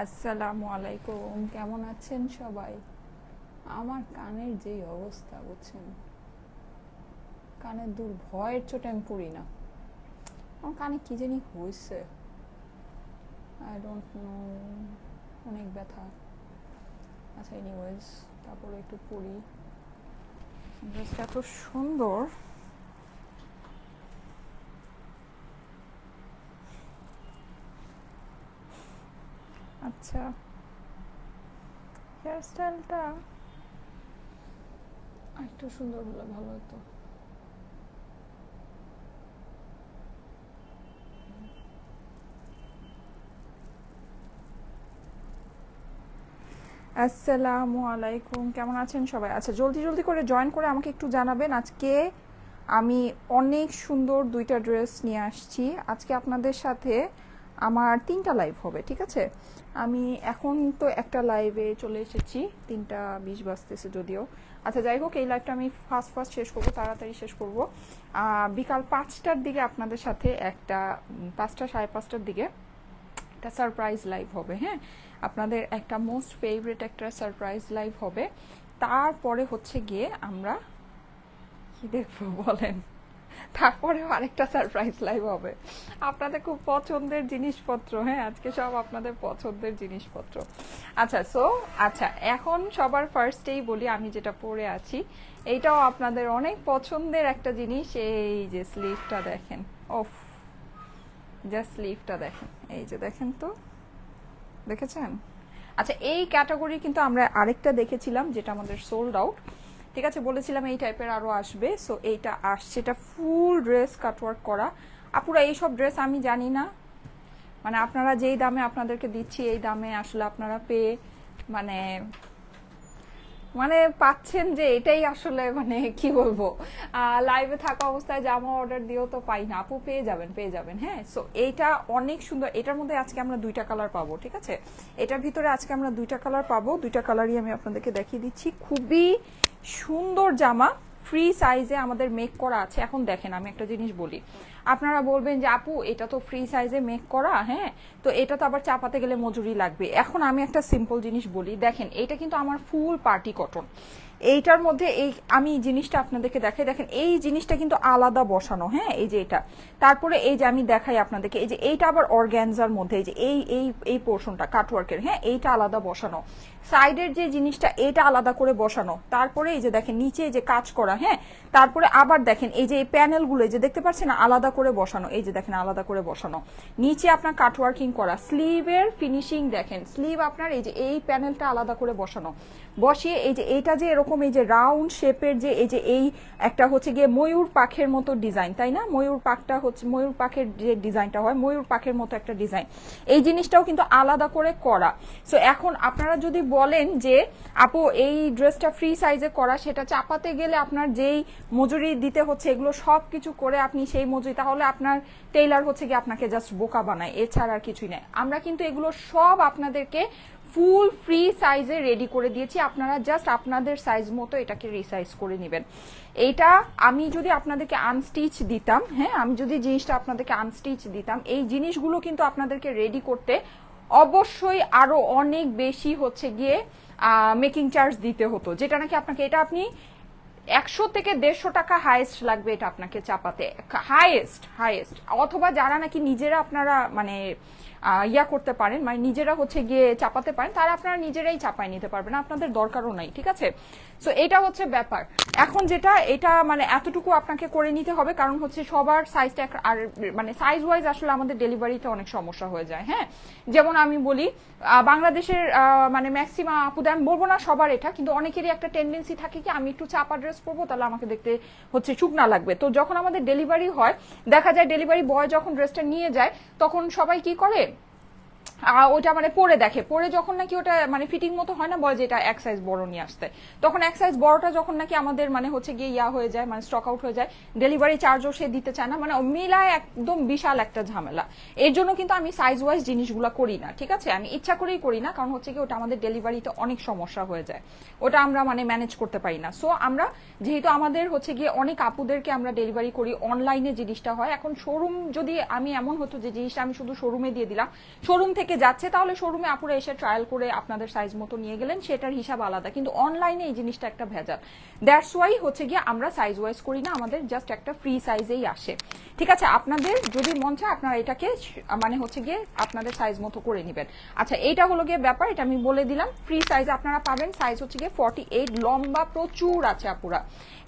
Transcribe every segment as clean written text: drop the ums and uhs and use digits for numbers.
আসসালামু আলাইকুম, কেমন আছেন সবাই? আমার কানের যে অবস্থা বুঝছেন, কানের দুল ভয়ের চোটে আমি পড়ি না। আমার কানে কি জানি হয়েছে, আই ডোন্ট নো, অনেক ব্যথা। আচ্ছা এনিওয়েজ, তারপরে একটু পড়ি। ড্রেসটা এত সুন্দর। আচ্ছা, হেয়ার স্টাইলটা একটু সুন্দর হলে ভালো হতো। আসসালামু আলাইকুম, কেমন আছেন সবাই? আচ্ছা জলদি জলদি করে জয়েন করে আমাকে একটু জানাবেন। আজকে আমি অনেক সুন্দর দুইটা ড্রেস নিয়ে আসছি। আজকে আপনাদের সাথে আমার 3টা লাইভ হবে, ঠিক আছে? আমি এখন তো একটা লাইভে চলে এসেছি, 3টা 20 বাজতেছে যদিও। আচ্ছা যাই হোক, এই লাইভটা আমি ফার্স্ট শেষ করবো, তাড়াতাড়ি শেষ করব। বিকাল 5টার দিকে আপনাদের সাথে একটা 5টা 5:30টার দিকে একটা সারপ্রাইজ লাইভ হবে। হ্যাঁ, আপনাদের একটা মোস্ট ফেভারিট একটা সারপ্রাইজ লাইভ হবে। তারপরে হচ্ছে গিয়ে আমরা কি দেখবো বলেন, তারপরেও আরেকটা সারপ্রাইজ লাইভ হবে। আপনাদের খুব পছন্দের জিনিসপত্র, হ্যাঁ আজকে সব আপনাদের পছন্দের জিনিসপত্র। আচ্ছা এখন সবার ফার্স্টেই বলি, আমি যেটা পরে আছি এইটাও আপনাদের অনেক পছন্দের একটা জিনিস। এই যে স্লিভটা দেখেন, ওফ, জাস্ট স্লিভটা দেখেন, এই যে দেখেন তো, দেখেছেন? আচ্ছা এই ক্যাটাগরি কিন্তু আমরা আরেকটা দেখেছিলাম যেটা আমাদের সোল্ড আউট, ঠিক আছে? বলেছিলাম এই টাইপের আরো আসবে, সো এইটা আসছে। এটা ফুল ড্রেস কাটওয়ার্ক করা। আপুরা এইসব ড্রেস আমি জানি না, মানে আপনারা যেই দামে আপনাদেরকে দিচ্ছি এই দামে আসলে আপনারা পেয়ে মানে মানে পাচ্ছেন যে এটাই আসলে মানে কি বলবো, লাইভে থাকা অবস্থায় জামা অর্ডার দিয়েও তো পাই না। আপু পেয়ে যাবেন। হ্যাঁ, সো এইটা অনেক সুন্দর। এটার মধ্যে আজকে আমরা 2টা কালার পাবো, ঠিক আছে? এটার ভিতরে আজকে আমরা 2টা কালার পাবো। 2টা কালারই আমি আপনাদেরকে দেখিয়ে দিচ্ছি। খুবই সুন্দর জামা, ফ্রি সাইজে আমাদের মেক করা আছে। এখন দেখেন আমি একটা জিনিস বলি, আপনারা বলবেন যে আপু এটা তো ফ্রি সাইজে মেক করা, হ্যাঁ তো এটা তো আবার চাপাতে গেলে মজুরি লাগবে। এখন আমি একটা সিম্পল জিনিস বলি, দেখেন এটা কিন্তু আমার ফুল পার্টি কটন। এইটার মধ্যে এই আমি জিনিসটা আপনাদেরকে দেখাই, দেখেন এই জিনিসটা কিন্তু আলাদা বসানো, হ্যাঁ এই যে এটা। তারপরে এই যে আমি দেখাই আপনাদেরকে, এই যে এইটা আবার অর্গ্যানজার মধ্যে, এই যে এই পোর্শনটা কাটওয়ার্কের, হ্যাঁ এইটা আলাদা বসানো। সাইডের যে জিনিসটা এটা আলাদা করে বসানো। তারপরে এই যে দেখেন নিচে যে কাজ করা, হ্যাঁ তারপরে আবার দেখেন এই যে এই প্যানেলগুলো যে দেখতে পাচ্ছেন আলাদা করে বসানো, এই যে দেখেন আলাদা করে বসানো। নিচে আপনার কাটওয়ার্কিং করা, স্লিভের ফিনিশিং দেখেন, স্লিভ আপনার এই যে এই প্যানেলটা আলাদা করে বসানো, বসিয়ে এই যে এইটা যে এরকম এই যে রাউন্ড শেপের যে এই যে এই একটা হচ্ছে গিয়ে ময়ূর পাখের মতো ডিজাইন, তাই না? ময়ূর পাখটা হচ্ছে ময়ূর পাখের যে ডিজাইনটা হয়, ময়ূর পাখের মতো একটা ডিজাইন। এই জিনিসটাও কিন্তু আলাদা করে করা। সো এখন আপনারা যদি বলেন যে আপু এই ড্রেসটা ফ্রি সাইজে করা, সেটা চাপাতে গেলে আপনার যেই মজুরি দিতে হচ্ছে এগুলো সব কিছু করে আপনি সেই মজুরি, তাহলে আপনার টেইলার হচ্ছে গিয়ে আপনাকে জাস্ট বোকা বানায়, এছাড়া আর কিছুই নাই। আমরা কিন্তু এগুলো সব আপনাদেরকে ফুল ফ্রি সাইজে রেডি করে দিয়েছি, আপনারা জাস্ট আপনাদের সাইজ মতো এটাকে রিসাইজ করে নেবেন। এইটা আমি যদি আপনাদেরকে আনস্টিচ দিতাম, হ্যাঁ আমি যদি জিনিসটা আপনাদেরকে আনস্টিচ দিতাম, এই জিনিসগুলো কিন্তু আপনাদেরকে রেডি করতে অবশ্যই আরো অনেক বেশি হচ্ছে গিয়ে মেকিং চার্জ দিতে হতো, যেটা নাকি আপনাকে, এটা আপনি 100 থেকে 150 টাকা হাইয়েস্ট লাগবে এটা আপনাকে চাপাতে, হাইয়েস্ট। অথবা যারা নাকি নিজেরা আপনারা মানে ইয়া করতে পারেন, মানে নিজেরা হচ্ছে গিয়ে চাপাতে পারেন, তারা আপনারা নিজেরাই চাপায় নিতে পারবেন, আপনাদের দরকারও নাই, ঠিক আছে? সো এটা হচ্ছে ব্যাপার। এখন যেটা এটা মানে এতটুকু আপনাকে করে নিতে হবে, কারণ হচ্ছে সবার সাইজটা আর মানে সাইজ ওয়াইজ আসলে আমাদের ডেলিভারিতে অনেক সমস্যা হয়ে যায়। হ্যাঁ, যেমন আমি বলি বাংলাদেশের মানে ম্যাক্সিমাম আপুদের, আমি বলবো না সবার এটা, কিন্তু অনেকেরই একটা টেন্ডেন্সি থাকে কি আমি একটু চাপা ড্রেস পরবো তাহলে আমাকে দেখতে হচ্ছে শুকনা লাগবে। তো যখন আমাদের ডেলিভারি হয় দেখা যায় ডেলিভারি বয় যখন ড্রেসটা নিয়ে যায় তখন সবাই কি করে ওটা মানে পরে দেখে, পরে যখন নাকি ওটা মানে ফিটিং মতো হয় না, বলে যে এটা এক সাইজ বড় নিয়ে আসতে, তখন এক সাইজ বড়টা যখন নাকি আমাদের মানে হচ্ছে গিয়ে ইয়া হয়ে যায়, মানে স্টক আউট হয়ে যায়, ডেলিভারি চার্জও সে দিতে চায় না, মানে মিলায় একদম বিশাল একটা ঝামেলা। এর জন্য কিন্তু আমি সাইজ ওয়াইজ জিনিসগুলো করি না, ঠিক আছে? আমি ইচ্ছা করেই করি না, কারণ হচ্ছে কি ওটা আমাদের ডেলিভারিতে অনেক সমস্যা হয়ে যায়, ওটা আমরা মানে ম্যানেজ করতে পারি না। সো আমরা যেহেতু আমাদের হচ্ছে গিয়ে অনেক আপুদেরকে আমরা ডেলিভারি করি, অনলাইনে জিনিসটা হয়। এখন শোরুম যদি আমি এমন হতো যে জিনিসটা আমি শুধু শোরুমে দিয়ে দিলাম, শোরুম থেকে থেকে যাচ্ছে তাহলে শোরুমে আপুরা এসে ট্রায়াল করে আপনাদের সাইজ মতো নিয়ে গেলেন, সেটার হিসাব আলাদা। কিন্তু অনলাইনে এই জিনিসটা একটা ভেজাল, দ্যাটস ওয়াই হচ্ছে গিয়ে আমরা সাইজ ওয়াইজ করি না, আমাদের জাস্ট একটা ফ্রি সাইজেই আসে। ঠিক আছে, আপনাদের যদি মন চায় আপনারা এটাকে মানে হচ্ছে গিয়ে আপনাদের সাইজ মতো করে নেবেন। আচ্ছা, এইটা হলো গিয়ে ব্যাপার, এটা আমি বলে দিলাম। ফ্রি সাইজ আপনারা পাবেন, সাইজ হচ্ছে গিয়ে 48, লম্বা প্রচুর আছে আপুরা,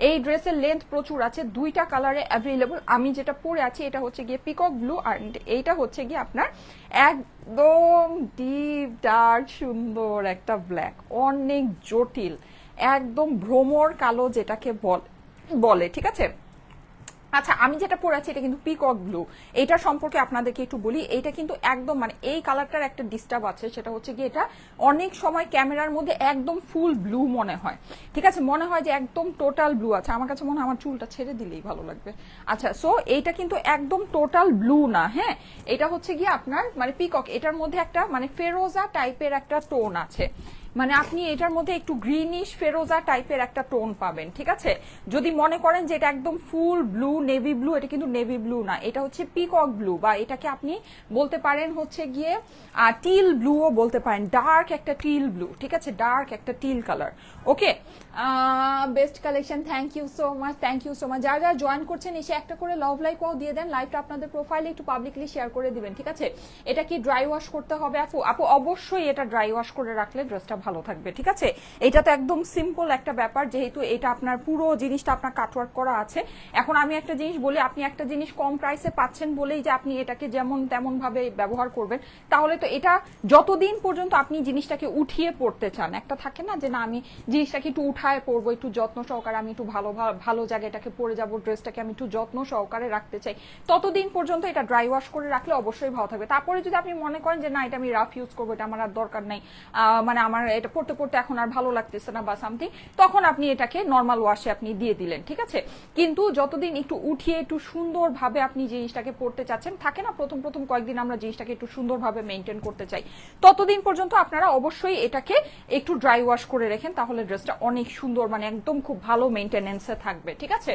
এই ড্রেসের লেন্থ প্রচুর আছে, দুইটা কালারে অ্যাভেলেবল। আমি যেটা পরে আছি এটা হচ্ছে গিয়ে পিকক ব্লু, আর এইটা হচ্ছে গিয়ে আপনার একদম ডিপ ডার্ক সুন্দর একটা ব্ল্যাক, অনেক জটিল, একদম ভ্রমর কালো যেটাকে বলে। ঠিক আছে, আচ্ছা আমি যেটা পরে আছি এটা কিন্তু পিকক ব্লু, এটা সম্পর্কে আপনাদেরকে একটু বলি। এইটা কিন্তু একদম মানে এই কালারটার একটা ডিস্টার্ব আছে, সেটা হচ্ছে কি এটা অনেক সময় ক্যামেরার মধ্যে একদম ফুল ব্লু মনে হয়। ঠিক আছে, মনে হয় যে একদম টোটাল ব্লু আছে, আমার কাছে মনে হয় আমার চুলটা ছেড়ে দিলেই ভালো লাগবে। আচ্ছা, সো এইটা কিন্তু একদম টোটাল ব্লু না, হ্যাঁ এটা হচ্ছে গিয়ে আপনার মানে পিকক, এটার মধ্যে একটা মানে ফেরোজা টাইপের একটা টোন আছে, মানে আপনি এটার মধ্যে একটু গ্রিনিশ ফেরোজা টাইপের একটা টোন পাবেন। ঠিক আছে, যদি মনে করেন যে এটা একদম ফুল ব্লু নেভি ব্লু, এটা কিন্তু নেভি ব্লু না, এটা হচ্ছে পিকক ব্লু, বা এটাকে আপনি বলতে পারেন হচ্ছে গিয়ে টিল ব্লুও বলতে পারেন, ডার্ক একটা টিল ব্লু। ঠিক আছে, ডার্ক একটা teal colour. Okay, best collection, thank you so much, thank you so much. যারা যারা জয়েন করছেন এসে একটা করে লাভ লাইকও দিয়ে দেন, লাইভটা আপনাদের প্রোফাইলে একটু পাবলিকলি শেয়ার করে দিবেন। ঠিক আছে, এটা কি ড্রাই ওয়াশ করতে হবে আপু? আপু অবশ্যই এটা ড্রাই ওয়াশ করে রাখলে ড্রেসটা ভালো থাকবে। ঠিক আছে, এটা তো একদম সিম্পল একটা ব্যাপার, যেহেতু এটা আপনার পুরো জিনিসটা আপনার কাটওয়ার্ক করা আছে। এখন আমি একটা জিনিস বলি, আপনি একটা জিনিস কম প্রাইসে পাচ্ছেন বলেই যে আপনি এটাকে যেমন তেমন ভাবে ব্যবহার করবেন, তাহলে তো এটা যতদিন পর্যন্ত আপনি জিনিসটাকে উঠিয়ে পড়তে চান, একটা থাকে না যে না আমি জিনিসটাকে একটু উঠায় পড়বো, একটু যত্ন সহকারে আমি একটু ভালো জায়গায় এটাকে পরে যাবো, ড্রেসটাকে আমি একটু যত্ন সহকারে রাখতে চাই, ততদিন পর্যন্ত এটা ড্রাই ওয়াশ করে রাখলে অবশ্যই ভালো থাকবে। তারপরে যদি আপনি মনে করেন যে না এটা আমি রাফ ইউজ করবো, এটা আমার আর দরকার নাই, মানে আমার এটা পড়তে পড়তে এখন আর ভালো লাগতেছে না বা সামথিং, তখন আপনি এটাকে নর্মাল ওয়াশে আপনি দিয়ে দিলেন। ঠিক আছে, কিন্তু যতদিন একটু উঠিয়ে একটু সুন্দরভাবে আপনি জিনিসটাকে পড়তে চাচ্ছেন, থাকে না প্রথম প্রথম কয়েকদিন আমরা জিনিসটাকে একটু সুন্দরভাবে মেনটেন করতে চাই, ততদিন পর্যন্ত আপনারা অবশ্যই এটাকে একটু ড্রাই ওয়াশ করে রাখেন, তাহলে ড্রেসটা অনেক সুন্দর মানে একদম খুব ভালো মেনটেনেন্সে থাকবে। ঠিক আছে,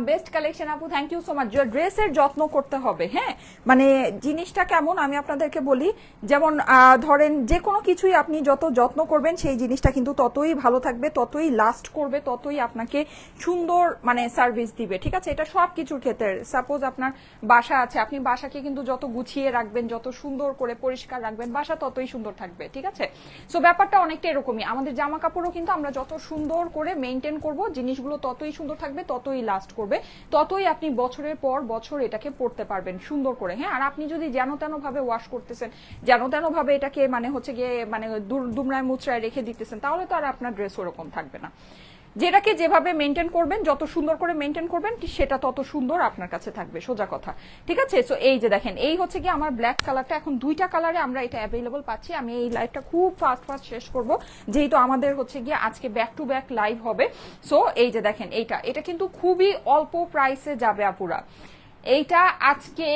বেস্ট কালেকশন আপু, থ্যাংক ইউ সো মাচ। ড্রেসের যত্ন করতে হবে, হ্যাঁ মানে জিনিসটা কেমন আমি আপনাদেরকে বলি, যেমন ধরেন যে কোনো কিছুই আপনি যত যত্ন করবেন সেই জিনিসটা কিন্তু ততই ভালো থাকবে, ততই লাস্ট করবে, ততই আপনাকে সুন্দর মানে সার্ভিস দিবে। ঠিক আছে, এটা সব কিছুর ক্ষেত্রে। সাপোজ আপনার বাসা আছে, আপনি বাসাকে কিন্তু যত গুছিয়ে রাখবেন, যত সুন্দর করে পরিষ্কার রাখবেন, বাসা ততই সুন্দর থাকবে। ঠিক আছে, সো ব্যাপারটা অনেকটা এরকমই, আমাদের জামা কাপড়ও কিন্তু আমরা যত সুন্দর করে মেনটেন করব, জিনিসগুলো ততই সুন্দর থাকবে, ততই লাস্ট করবে, ততই আপনি বছরের পর বছর এটাকে পরতে পারবেন সুন্দর করে। হ্যাঁ, আর আপনি যদি যেন তেন ভাবে ওয়াশ করতেছেন, যেন তেন ভাবে এটাকে মানে হচ্ছে গিয়ে মানে দুমড়ায় মুচড়ায় রেখে দিতেছেন, তাহলে তো আর আপনার ড্রেস ওরকম থাকবে না। যেটাকে যেভাবে মেনটেন করবেন, যত সুন্দর করে মেনটেন করবেন, সেটা তত সুন্দর আপনার কাছে থাকবে, সোজা কথা। ঠিক আছে, সো এই যে দেখেন, এই হচ্ছে কি আমার ব্ল্যাক কালারটা, এখন দুইটা কালারে আমরা এটা অ্যাভেলেবল পাচ্ছি। আমি এই লাইভটা খুব ফাস্ট শেষ করব, যেহেতু আমাদের হচ্ছে গিয়ে আজকে ব্যাক টু ব্যাক লাইভ হবে। সো এই যে দেখেন, এটা কিন্তু খুবই অল্প প্রাইসে যাবে আপুরা, এইটা আজকে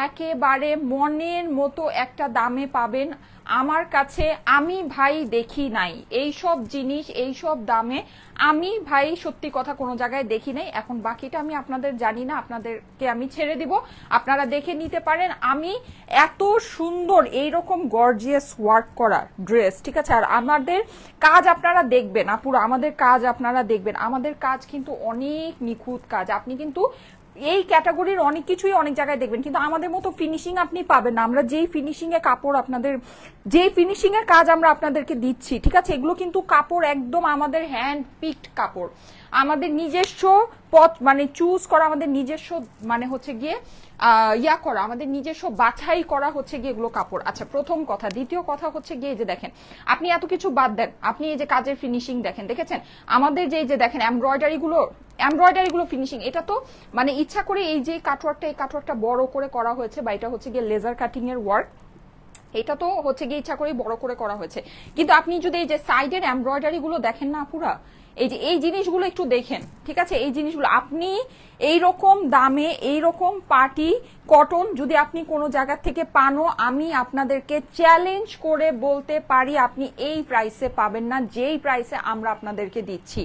একেবারে মনের মতো একটা দামে পাবেন আমার কাছে। আমি ভাই দেখি নাই এইসব জিনিস এইসব দামে, আমি ভাই সত্যি কথা কোনো জায়গায় দেখি নাই। এখন বাকিটা আমি আপনাদের জানি না, আপনাদেরকে আমি ছেড়ে দিব, আপনারা দেখে নিতে পারেন। আমি এত সুন্দর এইরকম গর্জিয়াস ওয়ার্ক করা ড্রেস, ঠিক আছে, আর আমাদের কাজ আপনারা দেখবেন আপুরা, আমাদের কাজ আপনারা দেখবেন, আমাদের কাজ কিন্তু অনেক নিখুঁত কাজ। আপনি কিন্তু এই ক্যাটাগরির অনেক কিছুই অনেক জায়গায় দেখবেন, কিন্তু আমাদের মতো ফিনিশিং আপনি পাবেন না। আমরা যেই ফিনিশিং এ কাপড় আপনাদের, যেই ফিনিশিং এর কাজ আমরা আপনাদেরকে দিচ্ছি, ঠিক আছে, এগুলো কিন্তু কাপড় একদম আমাদের হ্যান্ড পিকড কাপড়, আমাদের নিজস্ব পথ মানে চুজ করা, আমাদের নিজস্ব মানে হচ্ছে গিয়ে করা, আমাদের নিজস্ব বাছাই করা হচ্ছে গিয়ে এগুলো কাপড়। আচ্ছা, প্রথম কথা। দ্বিতীয় কথা হচ্ছে গিয়ে যে দেখেন, আপনি এত কিছু বাদ দেন, আপনি এই যে কাজের ফিনিশিং দেখেছেন আমাদের যে দেখেন এমব্রয়ডারি গুলো ফিনিশিং, এটা তো মানে ইচ্ছা করে এই যে কাটওয়ার্কটা বড় করে করা হয়েছে, বা এটা হচ্ছে গিয়ে লেজার কাটিং এর ওয়ার্ক, এটা তো হচ্ছে গিয়ে ইচ্ছা করে বড় করে করা হয়েছে। কিন্তু আপনি যদি এই যে সাইডের এমব্রয়ডারি গুলো দেখেন না পুরা, এই যে এই জিনিসগুলো একটু দেখেন, ঠিক আছে, এই জিনিসগুলো আপনি এইরকম দামে এইরকম পার্টি কটন যদি আপনি কোনো জায়গা থেকে পানো, আমি আপনাদেরকে চ্যালেঞ্জ করে বলতে পারি আপনি এই প্রাইসে পাবেন না যেই প্রাইসে আমরা আপনাদেরকে দিচ্ছি।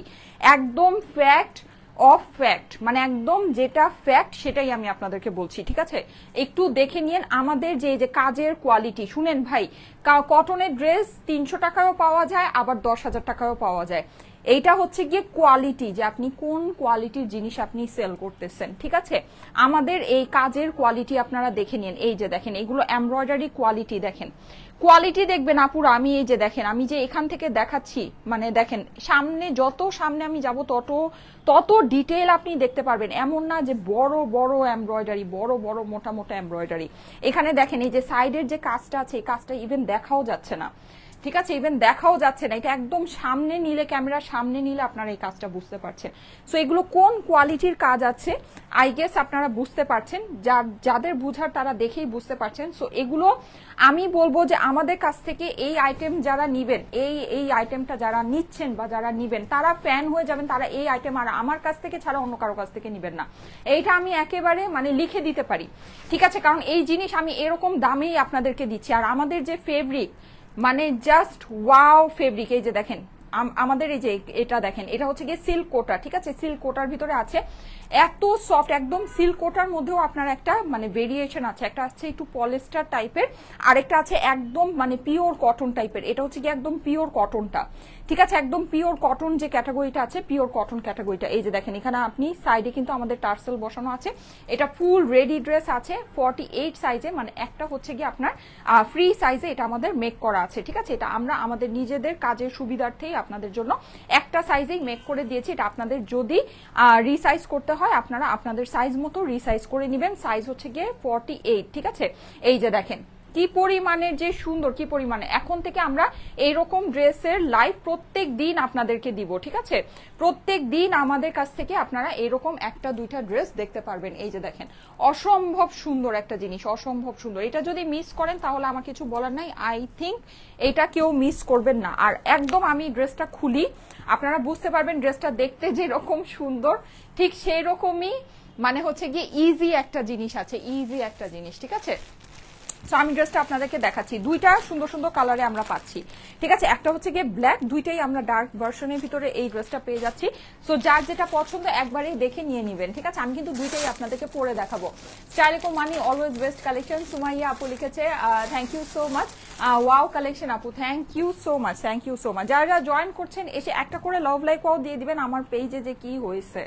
একদম ফ্যাক্ট, অফ ফ্যাক্ট, মানে একদম যেটা ফ্যাক্ট সেটাই আমি আপনাদেরকে বলছি, ঠিক আছে? একটু দেখে নিন আমাদের যে যে কাজের কোয়ালিটি। শুনেন ভাই, কটনের ড্রেস 300 টাকায়ও পাওয়া যায়, আবার 10,000 টাকায়ও পাওয়া যায়। এইটা হচ্ছে গিয়ে কোয়ালিটি, যে আপনি কোন কোয়ালিটির জিনিস আপনি সেল করতেছেন, ঠিক আছে? আমাদের এই কাজের কোয়ালিটি আপনারা দেখে নিন। এই যে দেখেন, এগুলো এমব্রয়ডারি কোয়ালিটি, দেখেন কোয়ালিটি দেখবেন আপুরা। আমি এই যে দেখেন, আমি যে এখান থেকে দেখাচ্ছি, মানে দেখেন সামনে, যত সামনে আমি যাব তত তত ডিটেল আপনি দেখতে পারবেন। এমন না যে বড় বড় এমব্রয়ডারি, বড় বড় মোটা মোটা এমব্রয়ডারি। এখানে দেখেন এই যে সাইডের যে কাজটা আছে, এই কাজটা ইভেন দেখাও যাচ্ছে না, ঠিক আছে? ইভেন দেখাও যাচ্ছে না, এটা একদম সামনে নিলে, ক্যামেরার সামনে নিলে আপনারা এই কাজটা বুঝতে পারছেন। সো এগুলো কোন কোয়ালিটির কাজ আছে আই গেস আপনারা বুঝতে পারছেন, যাদের বুঝার তারা দেখেই বুঝতে পারছেন। সো এগুলো আমি বলবো যে আমাদের কাছ থেকে এই আইটেম যারা নিবেন, এই আইটেমটা যারা নিচ্ছেন বা যারা নিবেন, তারা ফ্যান হয়ে যাবেন। তারা এই আইটেম আর আমার কাছ থেকে ছাড়া অন্য কারো কাছ থেকে নিবেন না, এইটা আমি একেবারে মানে লিখে দিতে পারি, ঠিক আছে? কারণ এই জিনিস আমি এরকম দামেই আপনাদেরকে দিচ্ছি। আর আমাদের যে ফেব্রিক, মানে জাস্ট ওয়াও ফেব্রিক। এই যে দেখেন আমাদের এই যে এটা দেখেন, এটা হচ্ছে গিয়ে সিল্ক কোটা, ঠিক আছে? সিল্ক কোটার ভিতরে আছে, এত সফট, একদম সিল্ক কোটার মধ্যেও আপনার একটা মানে ভেরিয়েশন আছে। একটা আছে একটু পলিস্টার টাইপের, আরেকটা আছে একদম মানে পিওর কটন টাইপের। এটা হচ্ছে গিয়ে একদম পিওর কটনটা, ঠিক আছে? একদম পিওর কটন যে ক্যাটাগরিটা আছে, পিওর কটন ক্যাটাগরিটা। এই যে দেখেন, এখানে আপনি সাইডে কিন্তু আমাদের টার্সেল বসানো আছে। এটা ফুল রেডি ড্রেস আছে 48 সাইজে, মানে একটা হচ্ছে গিয়ে আপনার ফ্রি সাইজে এটা আমাদের মেক করা আছে, ঠিক আছে? এটা আমরা আমাদের নিজেদের কাজের সুবিধার্থেই আপনাদের জন্য একটা সাইজেই মেক করে দিয়েছি। এটা আপনাদের যদি রিসাইজ করতে হয়, আপনারা আপনাদের সাইজ মতো রিসাইজ করে নেবেন। সাইজ হচ্ছে গিয়ে 48, ঠিক আছে? এই যে দেখেন কি পরিমাণের যে সুন্দর, কি পরিমাণে। এখন থেকে আমরা এইরকম ড্রেসের লাইভ প্রত্যেক দিন আপনাদেরকে দিব, ঠিক আছে? প্রত্যেক দিন আমাদের কাছ থেকে আপনারা এরকম একটা দুইটা ড্রেস দেখতে পারবেন। এই যে দেখেন, অসম্ভব সুন্দর একটা জিনিস, অসম্ভব সুন্দর। এটা যদি মিস করেন তাহলে আমার কিছু বলার নাই। আই থিঙ্ক এটা কেউ মিস করবেন না। আর একদম আমি ড্রেসটা খুলি, আপনারা বুঝতে পারবেন ড্রেসটা দেখতে যেরকম সুন্দর, ঠিক সেই রকমই মানে হচ্ছে গিয়ে ইজি একটা জিনিস আছে, ইজি একটা জিনিস, ঠিক আছে? সো আমি ড্রেসটা আপনাদেরকে দেখাচ্ছি। দুইটা সুন্দর সুন্দর কালারে আমরা পাচ্ছি, ঠিক আছে? একটা হচ্ছে গিয়ে ব্ল্যাক, দুইটাই আমরা ডার্ক ভার্সনের ভিতরে এই ড্রেসটা পেয়ে যাচ্ছি। সো যার যেটা পছন্দ একবারেই দেখে নিয়ে নেবেন, ঠিক আছে? আমি কিন্তু দুইটাই আপনাদেরকে পরে দেখাবো। স্টাইলিকো মানি অলওয়েজ বেস্ট কালেকশন, সুমাইয়া আপু লিখেছে, thank you so much. Wow collection আপু, thank you so much, thank you so much. যারা জয়েন করছেন এসে একটা করে লাভ লাইক ওয়াও দিয়ে দিবেন। আমার পেজে যে কি হয়েছে,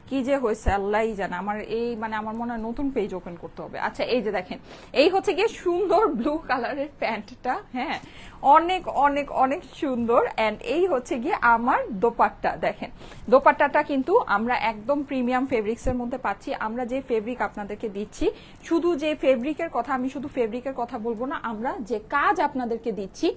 কি যে হয়েছে আল্লাহই জানে। আমার এই মানে আমার মনে হয় নতুন পেজ ওপেন করতে হবে। আচ্ছা এই যে দেখেন, এই হচ্ছে গিয়ে সুন্দর ব্লু কালারের প্যান্টটা, হ্যাঁ অনেক অনেক অনেক সুন্দর। এন্ড এই হচ্ছে গিয়ে আমার দোপাট্টা, দেখেন দোপাট্টাটা কিন্তু আমরা একদম প্রিমিয়াম ফেব্রিক্স এর মধ্যে পাচ্ছি। আমরা যে ফেব্রিক আপনাদেরকে দিচ্ছি, শুধু যে ফেব্রিকের কথা, আমি শুধু ফেব্রিকের কথা বলবো না, আমরা যে কাজ আপনাদেরকে দিচ্ছি,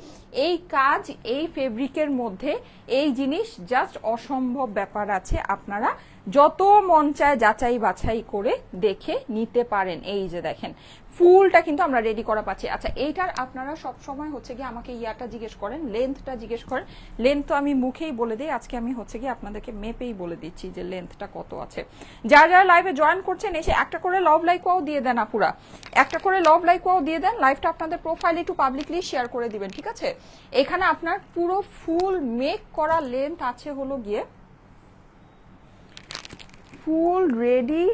এই কাজ এই ফেব্রিকের মধ্যে এই জিনিস জাস্ট অসম্ভব ব্যাপার আছে। আপনারা যত মন চায় যাচাই বাছাই করে দেখে নিতে পারেন। এই যে দেখেন ফুলটা কিন্তু আমরা রেডি করা পাচ্ছি। আচ্ছা এইটার আপনারা সব সময় হচ্ছে গিয়ে আমাকে ইয়াটা জিজ্ঞেস করেন, লেন্থটা জিজ্ঞেস করেন। লেন্থ তো আমি মুখেই বলে দিই, আজকে আমি হচ্ছে গিয়ে আপনাদেরকে মেপেই বলে দিচ্ছি যে লেন্থটা কত আছে। যারা যারা লাইভে জয়েন করছেন এসে একটা করে লাভ লাইকও দিয়ে দেন আপুরা, একটা করে লাভ লাইকও দিয়ে দেন। লাইভটা আপনাদের প্রোফাইলে একটু পাবলিকলি শেয়ার করে দিবেন, ঠিক আছে? এখানে আপনার পুরো ফুল মেক করা লেন্থ আছে হলো গিয়ে, ফুল রেডি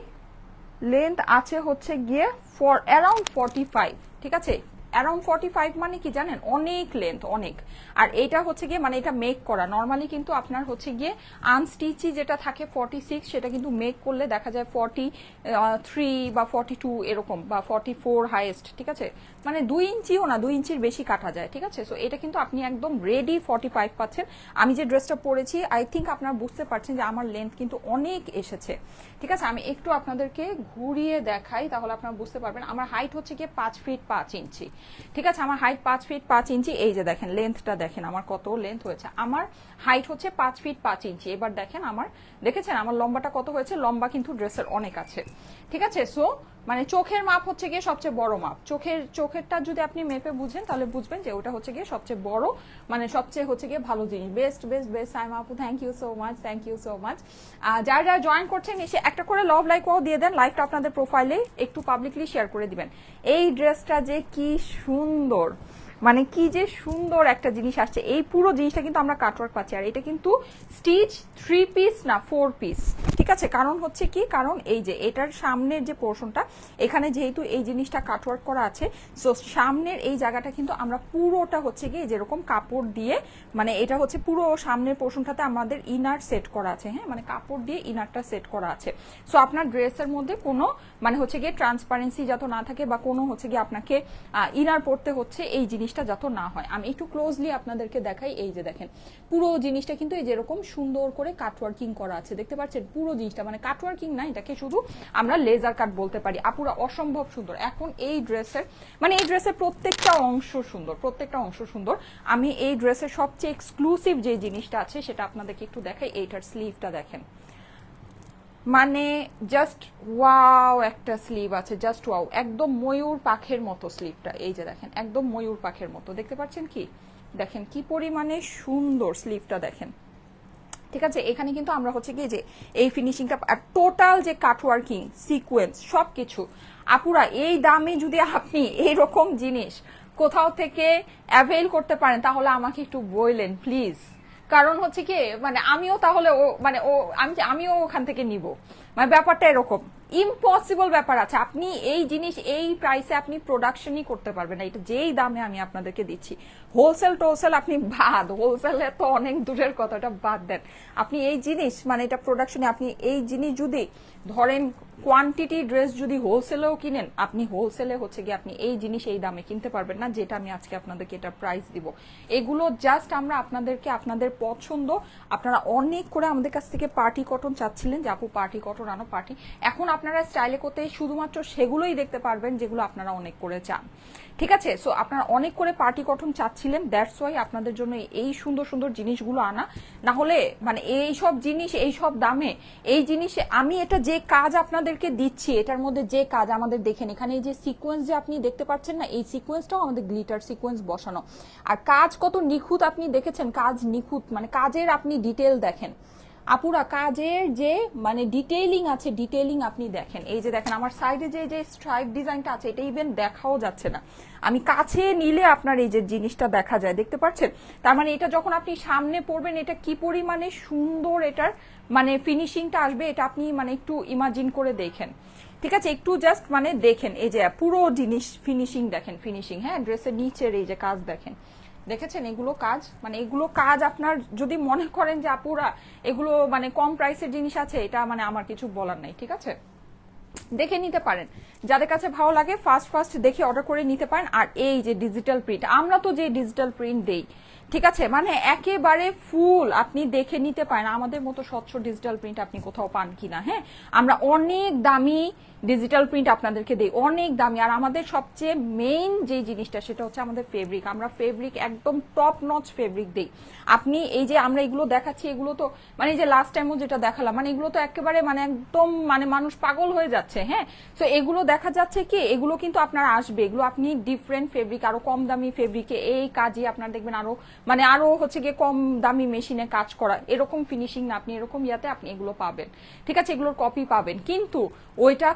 লেন্থ আছে হচ্ছে গিয়ে ফর অ্যারাউন্ড 45, ঠিক আছে? অ্যারাউন্ড 45 মানে কি জানেন, অনেক লেন্থ, অনেক। আর এটা হচ্ছে গিয়ে মানে এটা মেক করা, নর্মালি কিন্তু আপনার হচ্ছে গিয়ে আনস্টিচি যেটা থাকে 46, সেটা কিন্তু মেক করলে দেখা যায় 43 বা 42 এরকম, বা 44 হাইয়েস্ট, ঠিক আছে? মানে 2 ইঞ্চিও না, 2 ইঞ্চির বেশি কাটা যায়, ঠিক আছে? সো এটা কিন্তু আপনি একদম রেডি 45 পাচ্ছেন। আমি যে ড্রেসটা পরেছি আই থিঙ্ক আপনারা বুঝতে পারছেন যে আমার লেন্থ কিন্তু অনেক এসেছে, ঠিক আছে? আমি একটু আপনাদেরকে ঘুরিয়ে দেখাই, তাহলে আপনারা বুঝতে পারবেন। আমার হাইট হচ্ছে গিয়ে 5 ফিট 5 ইঞ্চি, ঠিক আছে? আমার হাইট 5 ফিট 5 ইঞ্চি। এই যে দেখেন লেন্থটা দেখেন আমার কত লেন্থ হয়েছে। আমার হাইট হচ্ছে 5 ফিট 5 ইঞ্চি। এবার দেখেন আমার, দেখেছেন আমার লম্বাটা কত হয়েছে? লম্বা কিন্তু ড্রেসের অনেক আছে, ঠিক আছে? সো মানে চোখের মাপ হচ্ছে গিয়ে সবচেয়ে বড় মাপ। চোখেরটা যদি আপনি মেপে বুঝেন তাহলে বুঝবেন যে ওটা হচ্ছে গিয়ে সবচেয়ে বড়, মানে সবচেয়ে হচ্ছে গিয়ে ভালো জিনিস। বেস্ট বেস্ট বেস্ট সাইমা আপু, thank you so much, thank you so much. যারা যারা জয়েন করছেন এসে একটা করে লাভ লাইকও দিয়ে দেন। লাইভটা আপনাদের প্রোফাইলে একটু পাবলিকলি শেয়ার করে দিবেন। এই ড্রেসটা যে কি সুন্দর, মানে কি যে সুন্দর একটা জিনিস আসছে। এই পুরো জিনিসটা কিন্তু আমরা কাটওয়ার্ক পাচ্ছি। আর এটা কিন্তু স্টিচ 3 পিস না 4 পিস, ঠিক ঠিক আছে, কারণ হচ্ছে কি, কারণ এই যে এটার সামনের যে পোর্শনটা, এখানে যেহেতু এই জিনিসটা কাটওয়ার্ক করা আছে, সো সামনের এই জায়গাটা কিন্তু আমরা পুরোটা হচ্ছে কি যেরকম কাপড় দিয়ে, মানে এটা হচ্ছে পুরো সামনের পোর্শনটাতে আমাদের ইনার সেট করা আছে, হ্যাঁ, মানে কাপড় দিয়ে ইনারটা সেট করা আছে। সো আপনার ড্রেসের মধ্যে কোনো মানে হচ্ছে গিয়ে ট্রান্সপারেন্সি যাতে না থাকে বা কোনো হচ্ছে গিয়ে আপনাকে ইনার পড়তে হচ্ছে এই জিনিসটা যাতে না হয়। আমি একটু ক্লোজলি আপনাদেরকে দেখাই, এই যে দেখেন পুরো জিনিসটা কিন্তু এই যেরকম সুন্দর করে কাটওয়ার্কিং করা আছে, দেখতে পাচ্ছেন পুরো জিনিসটা, মানে কাটওয়ার্কিং না, এটাকে শুধু আমরা লেজার কাট বলতে পারি। আপুরা অসম্ভব সুন্দর। এখন এই ড্রেসের মানে এই ড্রেসের প্রত্যেকটা অংশ সুন্দর, প্রত্যেকটা অংশ সুন্দর। আমি এই ড্রেসের সবচেয়ে এক্সক্লুসিভ যে জিনিসটা আছে সেটা আপনাদেরকে একটু দেখাই। এইটার স্লিভটা দেখেন, মানে জাস্ট ওয়াও একটা স্লিভ আছে, জাস্ট ওয়াও, একদম ময়ূর পাখের মতো স্লিভটা। এই যে দেখেন একদম ময়ূর পাখের মতো, দেখতে পাচ্ছেন কি, দেখেন কি পরিমাণে সুন্দর স্লিভটা দেখেন। ঠিক আছে, এখানে কিন্তু আমরা হচ্ছে কি যে এই ফিনিশিংটা টোটাল যে কাটওয়ার্কিং সিকোয়েন্স সবকিছু, আপুরা এই দামে যদি আপনি এইরকম জিনিস কোথাও থেকে অ্যাভেল করতে পারেন তাহলে আমাকে একটু বললেন প্লিজ। কারণ হচ্ছে কি মানে আমিও তাহলে আমিও ওখান থেকে নিব, মানে ব্যাপারটা এরকম ইম্পসিবল ব্যাপার আছে। আপনি এই জিনিস এই প্রাইসে আপনি প্রোডাকশনই করতে পারবেন না, এটা যেই দামে আমি আপনাদেরকে দিচ্ছি। হোলসেল টোলসেল আপনি বাদ, হোলসেলে তো অনেক দূরের কথা, এটা বাদ দেন। আপনি এই জিনিস মানে এটা প্রোডাকশনে, আপনি এই জিনিস যদি ধরেন কোয়ান্টিটি ড্রেস যদি হোলসেলেও কিনেন, আপনি হোলসেলে হচ্ছে গিয়ে আপনি এই জিনিস এই দামে কিনতে পারবেন না যেটা আমি আজকে আপনাদেরকে এটা প্রাইস দিব। এগুলো জাস্ট আমরা আপনাদেরকে আপনাদের পছন্দ, আপনারা অনেক করে আমাদের কাছ থেকে পার্টি কটন চাচ্ছিলেন যে আপু পার্টি কটন আনো পার্টি, এখন আপনারা স্টাইলে করতে শুধুমাত্র সেগুলোই দেখতে পারবেন যেগুলো আপনারা অনেক করে চান। ঠিক আছে, সো আপনারা অনেক করে পার্টি কটন চাচ্ছিলেন, দ্যাটস ওয়াই আপনাদের জন্য এই সুন্দর সুন্দর জিনিসগুলো আনা। না হলে মানে এই সব জিনিস এই সব দামে এই জিনিসে আমি এটা যে কাজ আপনাদেরকে দিচ্ছি, এটার মধ্যে যে কাজ আমাদের দেখেন, এখানে এই যে সিকোয়েন্স যে আপনি দেখতে পাচ্ছেন না, এই সিকোয়েন্সটাও আমাদের গ্লিটার সিকোয়েন্স বসানো। আর কাজ কত নিখুঁত আপনি দেখেছেন, কাজ নিখুঁত, মানে কাজের আপনি ডিটেল দেখেন আপুরা, কাজের যে মানে ডিটেইলিং আছে, ডিটেইলিং আপনি দেখেন। এই যে দেখেন আমার সাইডে যে স্ট্রাইপ ডিজাইনটা আছে, এটা ইভেন দেখাও যাচ্ছে না, আমি কাছে নিলে আপনার এই যে জিনিসটা দেখা যায়, দেখতে পাচ্ছেন। তার মানে এটা যখন আপনি সামনে পড়বেন এটা কি পরিমাণে সুন্দর এটার মানে ফিনিশিংটা আসবে, এটা আপনি মানে একটু ইমাজিন করে দেখেন। ঠিক আছে, একটু জাস্ট মানে দেখেন এই যে পুরো জিনিস ফিনিশিং দেখেন, ফিনিশিং, হ্যাঁ, ড্রেসের নিচের এই যে কাজ দেখেন, দেখেছেন এগুলো কাজ, মানে এগুলো কাজ আপনার যদি মনে করেন যে আপুরা এগুলো মানে কম প্রাইসের জিনিস আছে, এটা মানে আমার কিছু বলার নাই। ঠিক আছে, দেখে নিতে পারেন, যাদের কাছে ভালো লাগে ফার্স্ট দেখে অর্ডার করে নিতে পারেন। আর এই যে ডিজিটাল প্রিন্ট, আমরা তো যে ডিজিটাল প্রিন্ট দেই, ঠিক আছে, মানে একেবারে ফুল আপনি দেখে নিতে পারেন, আমাদের মতো স্বচ্ছ ডিজিটাল প্রিন্ট আপনি কোথাও পান কিনা। হ্যাঁ, আমরা অনেক দামি ডিজিটাল প্রিন্ট আপনাদেরকে দেই, অনেক দামি। আর আমাদের সবচেয়ে মেইন যে জিনিসটা সেটা হচ্ছে আমাদের ফেব্রিক, আমরা ফেব্রিক একদম টপ নচ ফেব্রিক দেই। আপনি এই যে আমরা এগুলো দেখাচ্ছি, এগুলো তো মানে এই যে লাস্ট টাইমও যেটা দেখালাম, মানে এগুলো তো একেবারে মানে একদম মানে মানুষ পাগল হয়ে যাচ্ছে। হ্যাঁ, তো এগুলো দেখা যাচ্ছে কি এগুলো কিন্তু আপনার আসবে, এগুলো আপনি ডিফারেন্ট ফেব্রিক, আরো কম দামি ফেব্রিকে এই কাজই আপনার দেখবেন আরো মানে আরো হচ্ছে গিয়ে কম দামি মেশিনে কাজ করা, এরকম ফিনিশিং না, আপনি এরকম ইয়াতে আপনি এগুলো পাবেন। ঠিক আছে, এগুলোর কপি পাবেন, কিন্তু ওইটা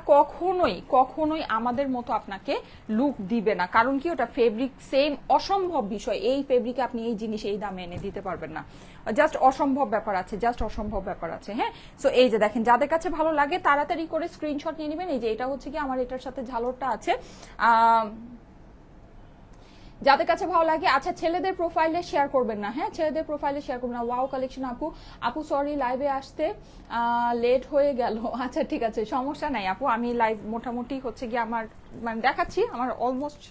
কখনোই আমাদের মতো আপনাকে লুক দিবে না। কারণ কি ওটা ফেব্রিক সেম, অসম্ভব বিষয়, এই ফেব্রিকে আপনি এই জিনিস এই দামে এনে দিতে পারবেন না, জাস্ট অসম্ভব ব্যাপার আছে, জাস্ট অসম্ভব ব্যাপার আছে। হ্যাঁ, সো এই যে দেখেন যাদের কাছে ভালো লাগে তাড়াতাড়ি করে স্ক্রিনশট নিয়ে নেবেন। এই যে এটা হচ্ছে কি আমার এটার সাথে ঝালরটা আছে, যাদের কাছে ভালো লাগে। আচ্ছা, ছেলেদের প্রোফাইলে শেয়ার করবেন না, হ্যাঁ, ছেলেদের প্রোফাইলে শেয়ার করবেন না। ওয়াও কালেকশন আপু সরি লাইভে আসতে লেট হয়ে গেল। আচ্ছা ঠিক আছে, সমস্যা নাই আপু, আমি লাইভ মোটামুটি হচ্ছে গিয়ে আমার মানে দেখাচ্ছি, আমার অলমোস্ট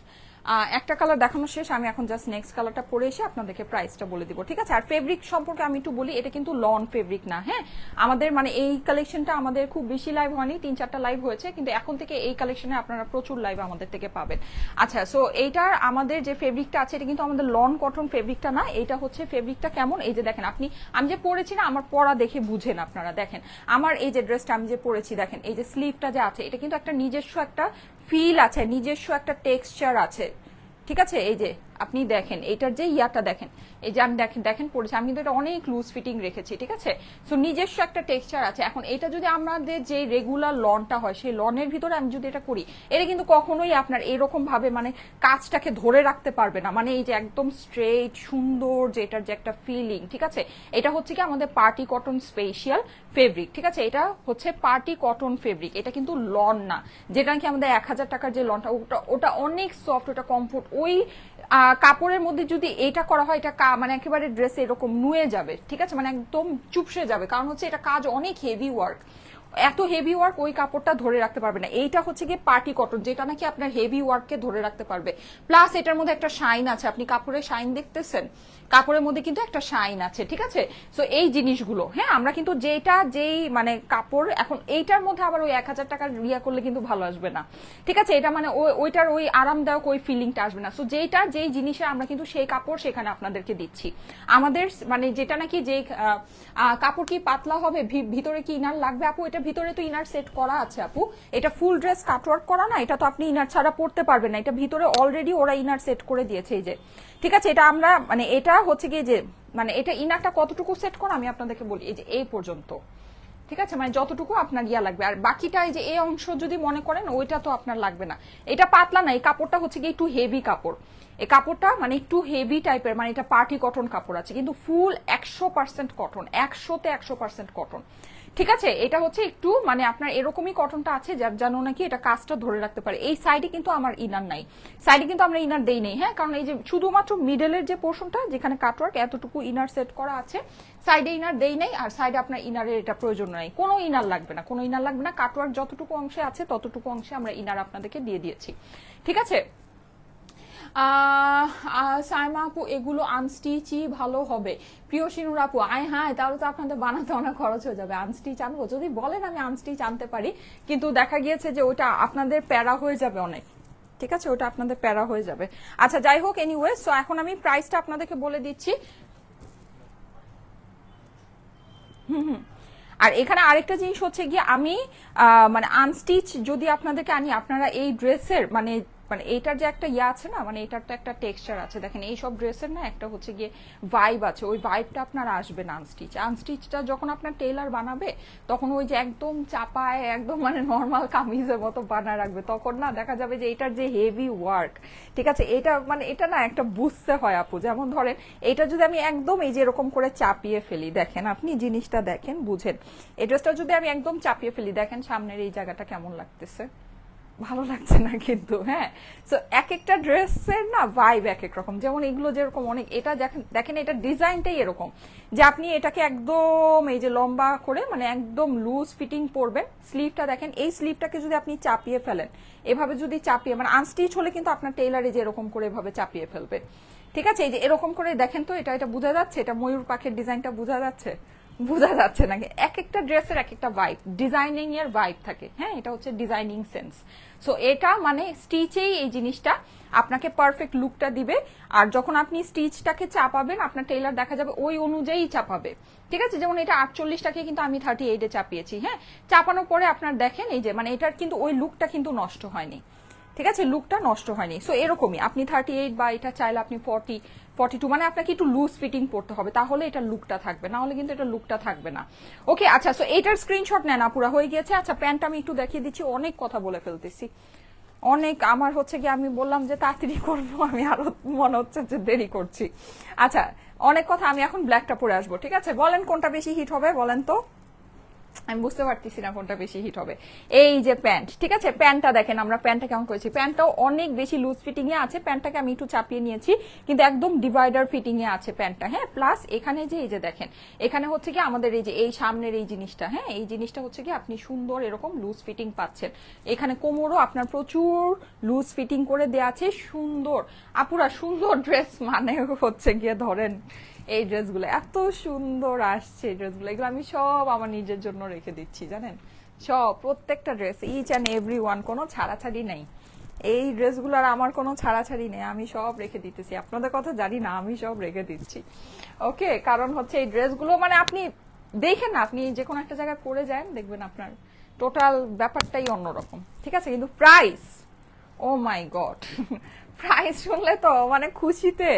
একটা কালার দেখানো শেষ, আমি এখন জাস্ট নেক্সট কালারটা পরে এসে আপনাদেরকে প্রাইসটা বলে দিব। ঠিক আছে, আর ফেব্রিক সম্পর্কে আমি একটু বলি, এটা কিন্তু লন ফেব্রিক না। হ্যাঁ, আমাদের মানে এই কালেকশনটা আমাদের খুব বেশি লাইভ হয়নি, 3-4টা লাইভ হয়েছে, কিন্তু এখন থেকে এই কালেকশনে আপনারা প্রচুর লাইভ আমাদের থেকে পাবেন। আচ্ছা, সো এইটার আমাদের যে ফেব্রিকটা আছে এটা কিন্তু আমাদের লন কটন ফেব্রিকটা না, এটা হচ্ছে ফেব্রিকটা কেমন, এই যে দেখেন আপনি, আমি যে পরেছি না, আমার পরা দেখে বুঝেন আপনারা, দেখেন আমার এই যে ড্রেসটা আমি যে পরেছি, দেখেন এই যে স্লিভটা যে আছে, এটা কিন্তু একটা নিজস্ব একটা ফিল আছে, নিজস্ব একটা টেক্সচার আছে। ঠিক আছে, এই যে আপনি দেখেন এটার যে ইয়াটা দেখেন, এই যে আমি দেখেন পড়েছি, আমি কিন্তু এটা অনেক লুজ ফিটিং রেখেছি, ঠিক আছে। সো নিজস্ব একটা টেক্সচার আছে। এখন এটা যদি আমাদের যে রেগুলার লনটা হয় সেই লনের ভিতরে আমি যদি এটা করি, এটা কিন্তু কখনোই আপনার এরকম ভাবে মানে কাজটাকে ধরে রাখতে পারবে না, মানে এই যে একদম স্ট্রেট সুন্দর যে এটার যে একটা ফিলিং, ঠিক আছে। এটা হচ্ছে কি আমাদের পার্টি কটন স্পেশাল ফেব্রিক, ঠিক আছে। এটা হচ্ছে পার্টি কটন ফেব্রিক, এটা কিন্তু লন না, যেটা কি আমাদের 1000 টাকার যে লনটা ওটা অনেক সফট, ওটা কমফোর্ট। ওই কাপড়ের মধ্যে যদি এটা করা হয়, এটা মানে একেবারে ড্রেসে এরকম নুয়ে যাবে, ঠিক আছে, মানে একদম চুপসে যাবে, কারণ হচ্ছে এটা কাজ অনেক হেভি ওয়ার্ক। এত হেভি ওয়ার্ক ওই কাপড়টা ধরে রাখতে পারবে না। এইটা হচ্ছে গিয়ে পার্টি কটন, যেটা নাকি আপনার হেভি ওয়ার্ককে ধরে রাখতে পারবে। প্লাস এটার মধ্যে একটা শাইন আছে, আপনি কাপড়ের শাইন দেখতেছেন, কাপড়ের মধ্যে কিন্তু একটা শাইন আছে, ঠিক আছে। সো এই জিনিসগুলো, হ্যাঁ, আমরা কিন্তু যেই মানে কাপড়, এখন এইটার মধ্যে আবার ওই 1000 টাকার রিয়া করলে কিন্তু ভালো আসবে না, ঠিক আছে। এটা মানে ওইটার ওই আরামদায়ক ওই ফিলিংটা আসবে না। সো যেই জিনিসে আমরা কিন্তু সেই কাপড় সেখানে আপনাদেরকে দিচ্ছি। আমাদের মানে যেটা নাকি যে কাপড় কি পাতলা হবে, ভিতরে কি ইনার লাগবে আপু, এটা ভিতরে তো ইনার সেট করা আছে আপু, এটা ফুল ড্রেস কাটওয়ার্ক করা না, এটা তো আপনি ইনার ছাড়া পরতে পারবেন না, এটা ভিতরে অলরেডি ওরা ইনার সেট করে দিয়েছে, এই যে, ঠিক আছে। এটা আমরা মানে এটা হচ্ছে গিয়ে যে মানে এটা ইনারটা কতটুকু সেট করা আমি আপনাদেরকে বলি, এই যে এই পর্যন্ত, ঠিক আছে, মানে যতটুকু আপনার ইয়া লাগবে। আর বাকিটা এই যে এই অংশ যদি মনে করেন ওইটা তো আপনার লাগবে না। এটা পাতলা না, এই কাপড়টা হচ্ছে গিয়ে একটু হেভি কাপড়, এই কাপড়টা মানে একটু হেভি টাইপের, মানে এটা পার্টি কটন কাপড় আছে, কিন্তু ফুল 100% কটন, 100তে 100% কটন, ঠিক আছে। এটা হচ্ছে একটু মানে আপনার এরকমই কটনটা আছে যার জানো নাকি এটা কাজটা ধরে রাখতে পারে। এই সাইডে কিন্তু আমার ইনার নাই, সাইডে কিন্তু আমরা ইনার দেই নেই, হ্যাঁ, কারণ এই যে শুধুমাত্র মিডলের যে পোর্শনটা যেখানে কাটওয়ার্ক এতটুকু ইনার সেট করা আছে, সাইডে ইনার দেই নেই। আর সাইডে আপনার ইনারের এটা প্রয়োজন নাই, কোনো ইনার লাগবে না, কোনো ইনার লাগবে না। কাটওয়ার্ক যতটুকু অংশে আছে ততটুকু অংশে আমরা ইনার আপনাদেরকে দিয়ে দিয়েছি, ঠিক আছে। সাইমা আপু এগুলো আনস্টিচই ভালো হবে। প্রিয় সিনুর আপু, হ্যাঁ, তাহলে তো আপনাদের বানাতে অনেক খরচ হয়ে যাবে। আনস্টিচ আনবো, যদি বলেন আমি আনস্টিচ আনতে পারি, কিন্তু দেখা গিয়েছে যে ওটা আপনাদের প্যারা হয়ে যাবে অনেক, ঠিক আছে, ওটা আপনাদের প্যারা হয়ে যাবে। আচ্ছা যাই হোক, এনিওয়ে, সো এখন আমি প্রাইসটা আপনাদেরকে বলে দিচ্ছি। আর এখানে আরেকটা জিনিস হচ্ছে গিয়ে আমি মানে আনস্টিচ যদি আপনাদেরকে আনি, আপনারা এই ড্রেসের মানে মানে এইটার যে একটা ইয়ে আছে না, মানে এটার তো একটা টেক্সচার আছে, দেখেন এই সব ড্রেসের না একটা হচ্ছে গিয়ে ভাইব আছে, ওই ভাইবটা আপনার আসবে না আনস্টিচ। আনস্টিচটা যখন আপনার টেইলার বানাবে তখন ওই যে একদম চাপায় একদম মানে নর্মাল কামিজের মতো বানায় রাখবে, তখন না দেখা যাবে যে এটার যে হেভি ওয়ার্ক, ঠিক আছে, এটা মানে এটা না একটা বুঝতে হয় আপু। যেমন ধরেন এটা যদি আমি একদম এই যে এরকম করে চাপিয়ে ফেলি, দেখেন আপনি জিনিসটা দেখেন বুঝেন, এই ড্রেসটা যদি আমি একদম চাপিয়ে ফেলি, দেখেন সামনের এই জায়গাটা কেমন লাগতেছে, ভালো লাগছে না কিন্তু, হ্যাঁ। সো এক একটা ড্রেসের না ভাইব এক এক রকম। যেমন এগুলো যেরকম অনেক, এটা দেখেন এটা ডিজাইনটাই এরকম যে আপনি এটাকে একদম এই যে লম্বা করে মানে একদম লুজ ফিটিং পরবেন। স্লিভটা দেখেন, এই স্লিভটাকে যদি আপনি চাপিয়ে ফেলেন, এভাবে যদি চাপিয়ে, মানে আনস্টিচ হলে কিন্তু আপনার টেইলারে যে এরকম করে এভাবে চাপিয়ে ফেলবে, ঠিক আছে। এই যে এরকম করে দেখেন তো, এটা বোঝা যাচ্ছে, এটা ময়ূর পাখির ডিজাইনটা বোঝা যাচ্ছে, বোঝা যাচ্ছে নাকি? এক একটা ড্রেসের এক একটা ভাইব, ডিজাইনিং এর ভাইব থাকে, হ্যাঁ, এটা হচ্ছে ডিজাইনিং সেন্স। সো এটা মানে স্টিচেই এই জিনিসটা আপনাকে পারফেক্ট লুকটা দিবে। আর যখন আপনি স্টিচটাকে চাপাবেন, আপনার টেইলার দেখা যাবে ওই অনুযায়ী চাপাবে, ঠিক আছে। যেমন এটা 48টাকে কিন্তু আমি 38-এ চাপিয়েছি, হ্যাঁ। চাপানোর পরে আপনার দেখেন এই যে মানে এটার কিন্তু ওই লুকটা কিন্তু নষ্ট হয়নি, ঠিক আছে, লুকটা নষ্ট হয়নি। সো এরকমই আপনি 38 বা এটা চাইলে আপনি 42, মানে আপনাকে একটু লুজ ফিটিং পড়তে হবে, তাহলে এটা লুকটা থাকবে, না হলে কিন্তু এটা লুকটা থাকবে না। ওকে, আচ্ছা, সো এটার স্ক্রিনশট নেন, পুরা হয়ে গিয়েছে। আচ্ছা, প্যান্ট আমি একটু দেখিয়ে দিচ্ছি, অনেক কথা বলে ফেলতেছি, অনেক আমার হচ্ছে কি, আমি বললাম যে তাড়াতাড়ি করবো, আমি আরো মনে হচ্ছে যে দেরি করছি। আচ্ছা, অনেক কথা, আমি এখন ব্ল্যাকটা পরে আসবো, ঠিক আছে। বলেন কোনটা বেশি হিট হবে, বলেন তো, আমি বুঝতে পারতেছি না কোনটা বেশি হিট হবে। এই যে প্যান্ট, ঠিক আছে, প্যান্টটা দেখেন, আমরা প্যান্টটা কেমন করেছি, প্যান্টটাও অনেক বেশি লুজ ফিটিং এ আছে, প্যান্টটাকে আমি একটু চাপিয়ে নিয়েছি, কিন্তু একদম ডিভাইডার ফিটিং এ আছে প্যান্টটা, হ্যাঁ। প্লাস এখানে যে এই যে দেখেন, এখানে হচ্ছে কি আমাদের এই যে এই সামনের এই জিনিসটা, হ্যাঁ, এই জিনিসটা হচ্ছে কি আপনি সুন্দর এরকম লুজ ফিটিং পাচ্ছেন। এখানে কোমরও আপনার প্রচুর লুজ ফিটিং করে দেওয়া আছে, সুন্দর আপুরা, সুন্দর ড্রেস মানে হচ্ছে গিয়ে ধরেন এই ড্রেসগুলো এত সুন্দর আসছে, এই ড্রেসগুলো এগুলো আমি সব আমার নিজের জন্য রেখে দিচ্ছি, জানেন, সব প্রত্যেকটা dress each and every one, কোনো ছাড়াছাড়ি নেই। এই ড্রেসগুলোর আমার কোনো ছাড়াছাড়ি নেই, আমি সব রেখে দিতেছি, আপনাদের কথা জানি না, আমি সব রেখে দিচ্ছি। ওকে, কারণ হচ্ছে এই ড্রেসগুলো মানে আপনি দেখেন না, আপনি যে কোনো একটা জায়গায় পরে যান, দেখবেন আপনার টোটাল ব্যাপারটাই অন্যরকম, ঠিক আছে। কিন্তু প্রাইস ও মাই গড, প্রাইস শুনলে তো মানে খুশিতে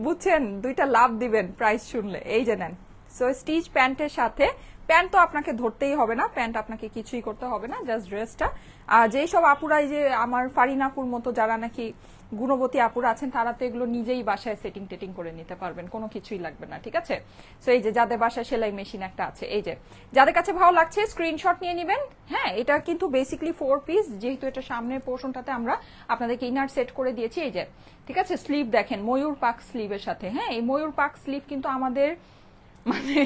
বুঝছেন দুইটা লাভ দিবেন প্রাইস শুনলে। এই যে নেন, সো স্টিচ প্যান্টের সাথে, প্যান্ট তো আপনাকে ধরতেই হবে না, প্যান্ট আপনাকে কিছুই করতে হবে না, জাস্ট ড্রেসটা। আর যেই সব আপুরাই যে আমার ফারিনাপুর মতো যারা নাকি গুণবতী আপুরা আছেন তারা তো এগুলো নিজেই বাসায় সেটিং টেটিং করে নিতে পারবেন, কোনো কিছুই লাগবে না, ঠিক আছে। সো এই যে যাদের বাসায় সেলাই মেশিন একটা আছে, এই যে যাদের কাছে ভালো লাগছে স্ক্রিনশট নিয়ে নেবেন। হ্যাঁ, এটা কিন্তু বেসিক্যালি 4 পিস, যেহেতু এটা সামনের পোর্শনটাতে আমরা আপনাদেরকে ইনার সেট করে দিয়েছি। এই যে ঠিক আছে, স্লিভ দেখেন ময়ূর পাক স্লিভের সাথে। হ্যাঁ, এই ময়ূর পাক স্লিভ কিন্তু আমাদের মানে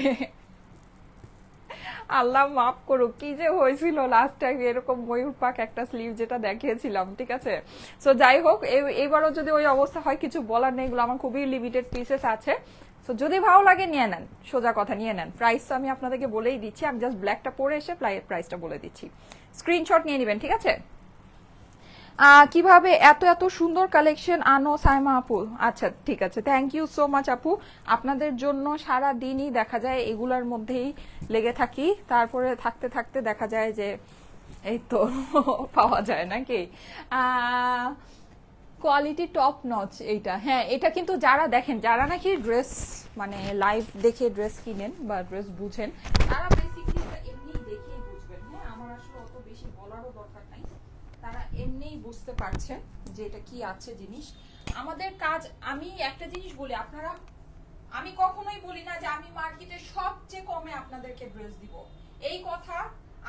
আল্লাহ মাফ করুক, কি যে হয়েছিল লাস্ট টাইম এরকম ময়ূর পাক একটা স্লিভ যেটা দেখিয়েছিলাম, ঠিক আছে। সো যাই হোক, এবারও যদি ওই অবস্থা হয় কিছু বলার নেই, এগুলো আমার খুবই লিমিটেড পিসেস আছে। সো যদি ভালো লাগে নিয়ে নেন, সোজা কথা নিয়ে নেন। প্রাইস তো আমি আপনাদেরকে বলেই দিচ্ছি, আমি জাস্ট ব্ল্যাকটা পরে এসে প্রাইসটা বলে দিচ্ছি, স্ক্রিনশট নিয়ে নেবেন, ঠিক আছে। কিভাবে এত এত সুন্দর কালেকশন আনো সাইমা আপু? আচ্ছা ঠিক আছে, থ্যাংক ইউ সো মাচ আপু। আপনাদের জন্য সারা দিনই দেখা যায় এগুলার মধ্যেই লেগে থাকি, তারপরে থাকতে থাকতে দেখা যায় যে এই তো পাওয়া যায় নাকি। কোয়ালিটি টপ নচ এইটা। হ্যাঁ, এটা কিন্তু যারা দেখেন, যারা নাকি ড্রেস মানে লাইভ দেখে ড্রেস কিনেন বা ড্রেস বুঝেন, তারা বেসিক্যালি এমনি দেখেই বুঝবেন। হ্যাঁ, আমার আসলে অত বেশি বলারও দরকার নাই, তারা এমনিই বুঝতে পারছেন যে এটা কি আছে জিনিস। আমাদের কাজ, আমি একটা জিনিস বলি, আপনারা, আমি কখনোই বলি না যে আমি মার্কেটে সবচেয়ে কমে আপনাদেরকে ড্রেস দিব, এই কথা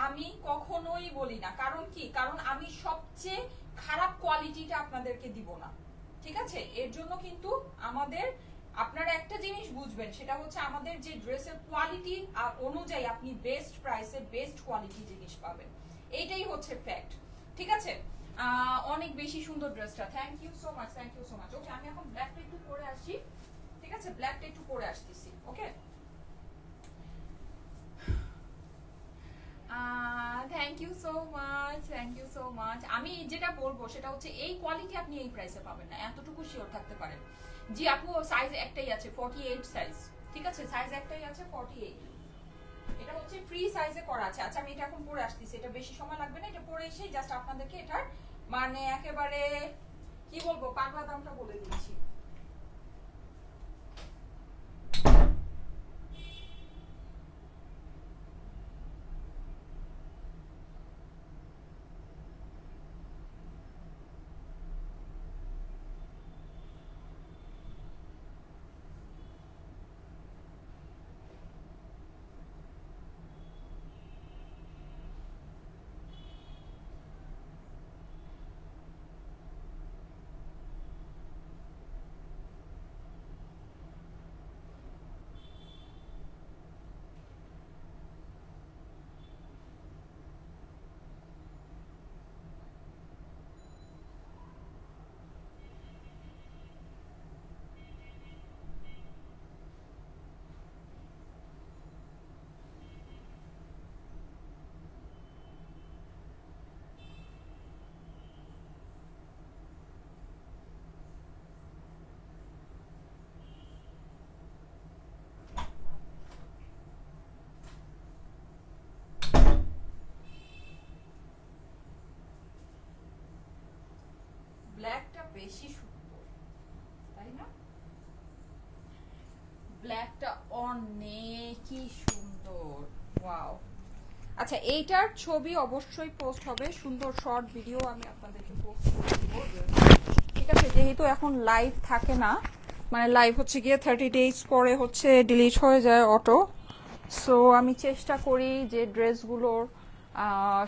আমি কখনোই বলি না। কারণ কি, কারণ আমি সবচেয়ে খারাপ কোয়ালিটিটা আপনাদেরকে দিব না, ঠিক আছে। এর জন্য কিন্তু আমাদের, আপনারা একটা জিনিস বুঝবেন, সেটা হচ্ছে আমাদের যে ড্রেসের কোয়ালিটি অনুযায়ী আপনি বেস্ট প্রাইসে বেস্ট কোয়ালিটি জিনিস পাবেন, এইটাই হচ্ছে ফ্যাক্ট, ঠিক আছে। অনেক বেশি সুন্দর ড্রেসটা, thank you so much, thank you so much. Okay, আমি এখন ব্ল্যাকটা একটু পরে আসি, ঠিক আছে, ব্ল্যাকটা একটু পরে আসতেছি। Okay, thank you so much, thank you so much. আমি যেটা বলবো সেটা হচ্ছে এই কোয়ালিটি আপনি এই প্রাইসে পাবেন না, এতটুকু শিওর থাকতে পারেন। জি আপু, সাইজ একটাই আছে 48 সাইজ, ঠিক আছে, সাইজ একটাই আছে 48। এটা হচ্ছে ফ্রি সাইজে করা আছে। আচ্ছা, আমি এটা এখন পরে আসতেছি, এটা বেশি সময় লাগবে না, এটা পরে এসেই জাস্ট আপনাদেরকে এটার মানে একেবারে কি বলবো পাগলা দামটা বলে দিচ্ছি। ব্ল্যাকটা বেশি সুন্দর, তাই না? ব্ল্যাকটা অনেকই সুন্দর, ওয়াও। আচ্ছা, এইটার ছবি অবশ্যই পোস্ট হবে, সুন্দর শর্ট ভিডিও আমি আপনাদেরকে পোস্ট করে দিব, ঠিক আছে। যেহেতু এখন লাইভ থাকে না, মানে লাইভ হচ্ছে গিয়ে 30 ডেজ পরে হচ্ছে ডিলিট হয়ে যায় অটো। সো আমি চেষ্টা করি যে ড্রেসগুলোর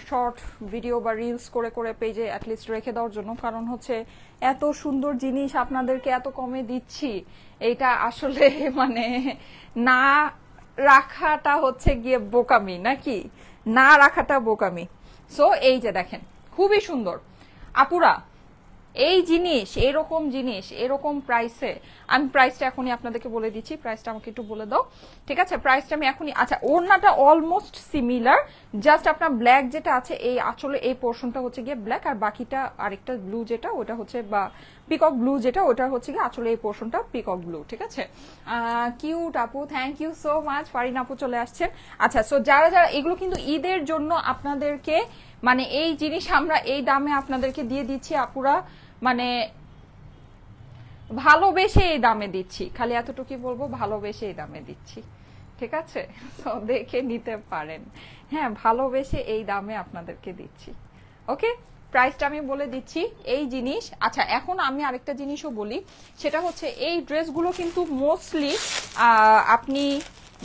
শর্ট ভিডিও বা রিলস করে করে পেজে অ্যাটলিস্ট রেখে দেওয়ার জন্য। কারণ হচ্ছে এত সুন্দর জিনিস আপনাদেরকে এত কমে দিচ্ছি, এটা আসলে মানে না রাখাটা হচ্ছে গিয়ে বোকামি, নাকি না রাখাটা বোকামি। সো এই যে দেখেন, খুবই সুন্দর আপুরা, এই জিনিস, এরকম জিনিস এরকম প্রাইসে, আমি প্রাইসটা এখনই আপনাদেরকে বলে দিচ্ছি, প্রাইসটা আমাকে একটু বলে দাও, ঠিক আছে। প্রাইসটা আমি এখনই, আচ্ছা ওড়নাটা অলমোস্ট সিমিলার, জাস্ট আপনার ব্ল্যাক যেটা আছে এই আঁচলে এই পোর্শনটা হচ্ছে গিয়ে ব্ল্যাক, আর বাকিটা আরেকটা ব্লু যেটা ওটা হচ্ছে, বা পিকক ব্লু যেটা ওটা হচ্ছে গিয়ে আসলে এই পোর্শনটা পিকক ব্লু, ঠিক আছে। কিউট আপু, thank you so much. Farin আপু চলে আসছেন। আচ্ছা, সো যারা যারা এগুলো কিন্তু ঈদের জন্য আপনাদেরকে মানে এই জিনিস আমরা এই দামে আপনাদেরকে দিয়ে দিচ্ছি আপুরা, মানে ভালোবেসে এই দামে দিচ্ছি, খালি এতটুকুই বলবো, ভালোবেসে এই দামে দিচ্ছি, ঠিক আছে? তো দেখে নিতে পারেন, হ্যাঁ ভালোবেসে এই দামে আপনাদেরকে দিচ্ছি। ওকে, প্রাইসটা আমি বলে দিচ্ছি। এই জিনিস, আচ্ছা এখন আমি আরেকটা জিনিসও বলি, সেটা হচ্ছে এই ড্রেসগুলো কিন্তু মোস্টলি আপনি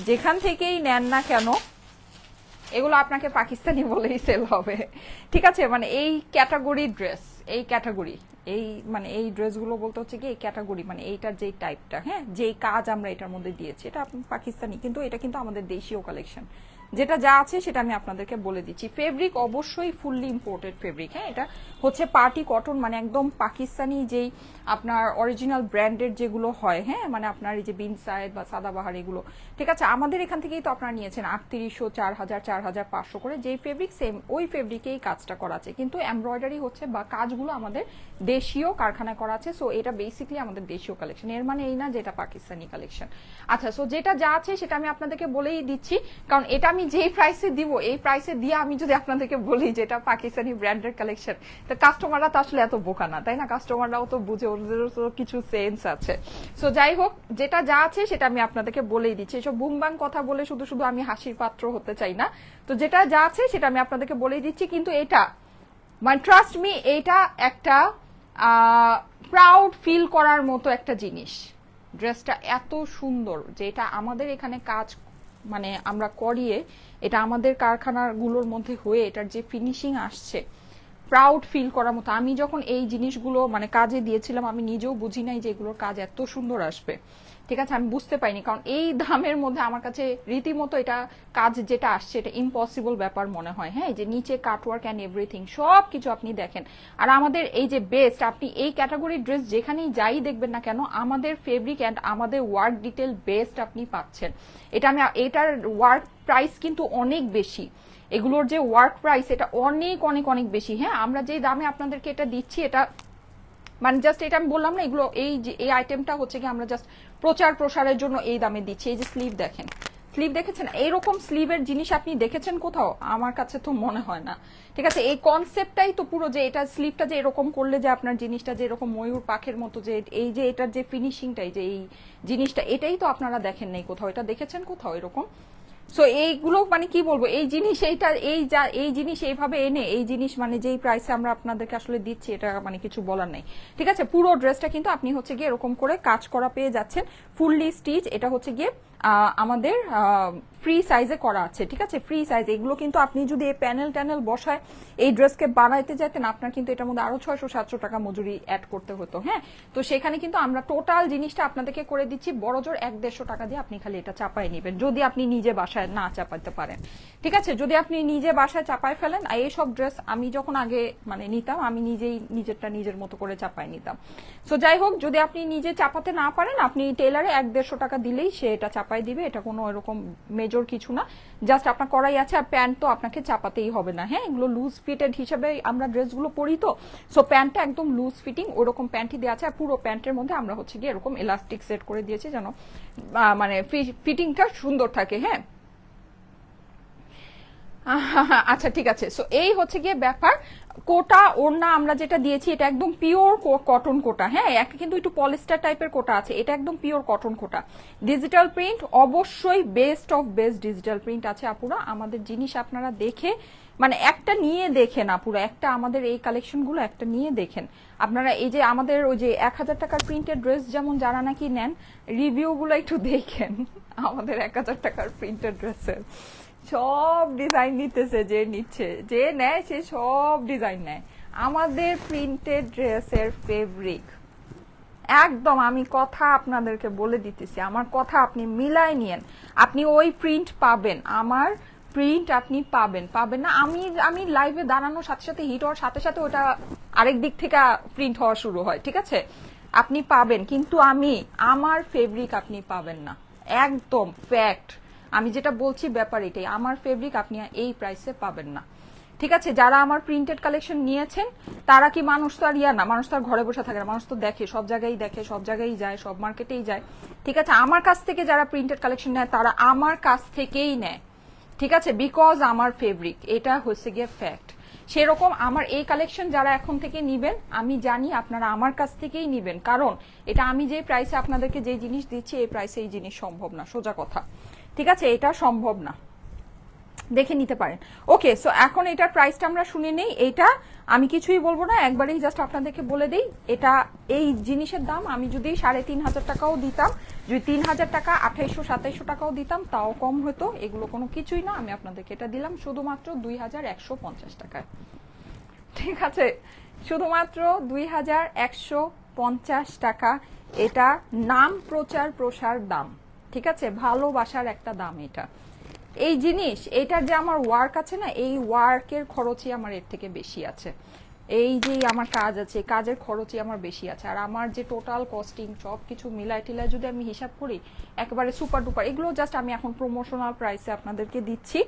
যেখান থেকেই নেন না কেন এগুলো আপনাকে পাকিস্তানি বলেই সেল হবে, ঠিক আছে? মানে এই ক্যাটাগরি ড্রেস, এই ক্যাটাগরি, এই মানে এই ড্রেসগুলো বলতে হচ্ছে কি এই ক্যাটাগরি, মানে এইটার যেই টাইপটা, হ্যাঁ যেই কাজ আমরা এটার মধ্যে দিয়েছি, এটা পাকিস্তানি, কিন্তু এটা কিন্তু আমাদের দেশীয় কালেকশন। যেটা যা আছে সেটা আমি আপনাদেরকে বলে দিচ্ছি। ফেব্রিক অবশ্যই ফুললি ইম্পোর্টেড ফেব্রিক, হ্যাঁ এটা হচ্ছে পার্টি কটন, মানে একদম পাকিস্তানি যেই আপনার অরিজিনাল ব্র্যান্ডের যেগুলো হয়, হ্যাঁ মানে আপনার এই যে বিন সাইড বা সাদাবাহার এগুলো, ঠিক আছে? আমাদের এখান থেকেই তো আপনারা নিয়েছেন 3800, 4000, 4500 করে, যেই ফেব্রিক সেম ওই ফেব্রিকেই কাজটা করা আছে, কিন্তু এমব্রয়ডারি হচ্ছে বা কাজগুলো আমাদের দেশীয় কারখানায় করা আছে। সো এটা বেসিক্যালি আমাদের দেশীয় কালেকশন, এর মানে এই না যে এটা পাকিস্তানি কালেকশন। আচ্ছা, সো যেটা যা আছে সেটা আমি আপনাদেরকে বলেই দিচ্ছি, কারণ এটা আমি যেই প্রাইসে দিব, এই প্রাইসে দিয়ে আমি যদি আপনাদেরকে বলি যে এটা পাকিস্তানি ব্র্যান্ডের কালেকশন, তো কাস্টমাররা তো আসলে এত বোকা না, তাই না? কাস্টমাররাও তো বুঝে, ওদেরও তো কিছু সেন্স আছে। সো যাই হোক, যেটা যা আছে সেটা আমি আপনাদেরকে বলেই দিচ্ছি। এসব বুমবাং কথা বলে শুধু শুধু আমি হাসির পাত্র হতে চাই না। তো যেটা যা আছে সেটা আমি আপনাদেরকে বলেই দিচ্ছি, কিন্তু এটা মানে ট্রাস্ট মি, এটা একটা প্রাউড ফিল করার মতো একটা জিনিস। ড্রেসটা এত সুন্দর যে এটা আমাদের এখানে কাজ মানে আমরা করিয়ে, এটা আমাদের কারখানাগুলোর মধ্যে হয়ে এটার যে ফিনিশিং আসছে, প্রাউড ফিল করার মতো। আমি যখন এই জিনিসগুলো মানে কাজে দিয়েছিলাম, আমি নিজেও বুঝি নাই যে এগুলোর কাজ এত সুন্দর আসবে, ঠিক আছে? আমি বুঝতে পাইনি, কারণ এই দামের মধ্যে আমার কাছে রীতিমতো এটা কাজ যেটা আসছে এটা ইম্পসিবল ব্যাপার মনে হয়, হ্যাঁ যে নিচে কাটওয়ার্ক অ্যান্ড এভরিথিং সব কিছু আপনি দেখেন। আর আমাদের এই যে বেস্ট, আপনি এই ক্যাটাগরির ড্রেস যেখানেই যাই দেখবেন না কেন, আমাদের ফেব্রিক অ্যান্ড আমাদের ওয়ার্ক ডিটেল বেস্ট আপনি পাচ্ছেন। এটা আমি, এটার ওয়ার্ক প্রাইস কিন্তু অনেক বেশি, এগুলোর যে ওয়ার্ক প্রাইস এটা অনেক অনেক অনেক বেশি। হ্যাঁ, আমরা যে দামে আপনাদেরকে এটা দিচ্ছি, এটা মানে জাস্ট এটা আমি বললাম না, এগুলো এই যে এই আইটেমটা হচ্ছে কি আমরা জাস্ট প্রচার প্রসারের জন্য এই দামে দিচ্ছি। এই যে স্লিভ দেখেন, স্লিভ দেখেছেন? এইরকম স্লিভের জিনিস আপনি দেখেছেন কোথাও? আমার কাছে তো মনে হয় না, ঠিক আছে? এই কনসেপ্টটাই তো পুরো, যে এটা স্লিভটা যে এরকম করলে যে আপনার জিনিসটা যে এরকম ময়ূর পাখের মতো, যে এই যে এটার যে ফিনিশিংটাই, যে এই জিনিসটা, এটাই তো আপনারা দেখেন নাই কোথাও। এটা দেখেছেন কোথাও এরকম? সো এইগুলো মানে কি বলবো, এই জিনিস এইটা এই জিনিস এইভাবে এনে এই জিনিস মানে যেই প্রাইসে আমরা আপনাদেরকে আসলে দিচ্ছি, এটা মানে কিছু বলার নেই, ঠিক আছে? পুরো ড্রেসটা কিন্তু আপনি হচ্ছে গিয়ে এরকম করে কাজ করা পেয়ে যাচ্ছেন, ফুললি স্টিচ। এটা হচ্ছে গিয়ে আমাদের ফ্রি সাইজে করা আছে, ঠিক আছে? Free size. এগুলো কিন্তু আপনি যদি এই প্যানেল ট্যানেল বসায় এই ড্রেসকে বানাইতে যেতেন, আপনার কিন্তু এটার মধ্যে আরো 600-700 টাকা মজুরি অ্যাড করতে হতো, হ্যাঁ? তো সেখানে কিন্তু আমরা টোটাল জিনিসটা আপনাদেরকে করে দিচ্ছি বড় জোর 100-150 টাকা দিয়ে, আপনি খালি এটা চাপায় নেবেন, যদি আপনি নিজে বাসায় না চাপাতে পারেন, ঠিক আছে? যদি আপনি নিজে বাসায় চাপায় ফেলেন, এইসব ড্রেস আমি যখন আগে মানে নিতাম, আমি নিজেই নিজেরটা নিজের মতো করে চাপায় নিতাম। সো যাই হোক, যদি আপনি নিজে চাপাতে না পারেন, আপনি টেলারে 100-150 টাকা দিলেই সে এটা চাপাই দিবে। এটা কোনো এরকম মেজর কিছু না, জাস্ট আপনার করাই আছে। আর প্যান্ট তো আপনাকে চাপাতেই হবে না, হ্যাঁ? এগুলো লুজ ফিটেড হিসেবে আমরা ড্রেসগুলো পরি, তো সো প্যান্টটা একদম লুজ ফিটিং ওরকম প্যান্টই দেওয়া আছে। আর পুরো প্যান্টের মধ্যে আমরা হচ্ছে গিয়ে এরকম এলাস্টিক সেট করে দিয়েছি যেন মানে ফিটিংটা সুন্দর থাকে, হ্যাঁ? আচ্ছা ঠিক আছে। সো এই হচ্ছে গিয়ে ব্যাপার। কোটা ওড়না আমরা যেটা দিয়েছি এটা একদম পিওর কটন কোটা, হ্যাঁ? একটা কিন্তু একটু পলিস্টার টাইপের কোটা আছে, এটা একদম পিওর কটন কোটা। ডিজিটাল প্রিন্ট অবশ্যই best of best digital print আছে আপুরা। আমাদের জিনিস আপনারা দেখে মানে একটা নিয়ে দেখেন আপুরা, একটা আমাদের এই কালেকশনগুলো একটা নিয়ে দেখেন আপনারা। এই যে আমাদের ওই যে 1000 টাকার প্রিন্টেড ড্রেস যেমন যারা নাকি নেন, রিভিউগুলো একটু দেখেন আমাদের 1000 টাকার প্রিন্টেড ড্রেসের। সব ডিজাইন নিতেছে, যে নিচ্ছে, যে নেয় সে সব ডিজাইন নেয়। আমাদের প্রিন্টেড ড্রেসের ফেব্রিক একদম, আমি কথা আপনাদেরকে বলে দিতেছি, আমার কথা আপনি মিলাই নিয়েন, আপনি ওই প্রিন্ট পাবেন, আমার প্রিন্ট আপনি পাবেন না। আমি লাইভে দাঁড়ানোর সাথে সাথে হিট হওয়ার সাথে সাথে ওটা আরেক দিক থেকে প্রিন্ট হওয়া শুরু হয়, ঠিক আছে? আপনি পাবেন, কিন্তু আমার ফেব্রিক আপনি পাবেন না, একদম ফ্যাক্ট। আমি যেটা বলছি ব্যাপার এটাই, আমার ফেব্রিক আপনি এই প্রাইসে পাবেন না, ঠিক আছে? যারা আমার প্রিন্টেড কালেকশন নিয়েছেন তারা কি, মানুষ তো আর না, মানুষ তো আর ঘরে বসে থাকে না, মানুষ তো দেখে, সব জায়গায় দেখে, সব জায়গায় যায়, সব মার্কেটেই যায়, ঠিক আছে? আমার কাছ থেকে যারা প্রিন্টেড কালেকশন নেয় তারা আমার কাছ থেকেই নেয়, ঠিক আছে? বিকজ আমার ফেব্রিক, এটা হচ্ছে গিয়ে ফ্যাক্ট। সেরকম আমার এই কালেকশন যারা এখন থেকে নিবেন আমি জানি আপনারা আমার কাছ থেকেই নিবেন, কারণ এটা আমি যে প্রাইসে আপনাদেরকে যে জিনিস দিচ্ছি এই প্রাইসে এই জিনিস সম্ভব না, সোজা কথা। ঠিক আছে, এটা সম্ভব না, দেখে নিতে পারেন। ওকে, সো এখন এটার প্রাইসটা আমরা শুনে নেই। এটা আমি কিছুই বলবো না, একবারেই জাস্ট আপনাদেরকে বলে দিই, এটা এই জিনিসের দাম আমি যদি 3,500 টাকাও দিতাম, যদি 3,000 টাকা 2800-2700 টাকাও দিতাম তাও কম হতো। এগুলো কোনো কিছুই না, আমি আপনাদেরকে এটা দিলাম শুধুমাত্র 2,150 টাকায়। ঠিক আছে, শুধুমাত্র 2,150 টাকা। এটা নাম প্রচার প্রসার দাম, ঠিক আছে, ভালোবাসার একটা দাম। এটা এই জিনিস, এটার যে আমার ওয়ার্ক আছে না, এই ওয়ার্কের খরচই আমার এর থেকে বেশি আছে। এই যে আমার কাজ আছে, কাজের খরচই আমার বেশি আছে। আর আমার যে টোটাল কস্টিং সব কিছু মিলাই টিলাই যদি আমি হিসাব করি, একেবারে সুপার ডুপার। এগুলো জাস্ট আমি এখন প্রমোশনাল প্রাইসে আপনাদেরকে দিচ্ছি।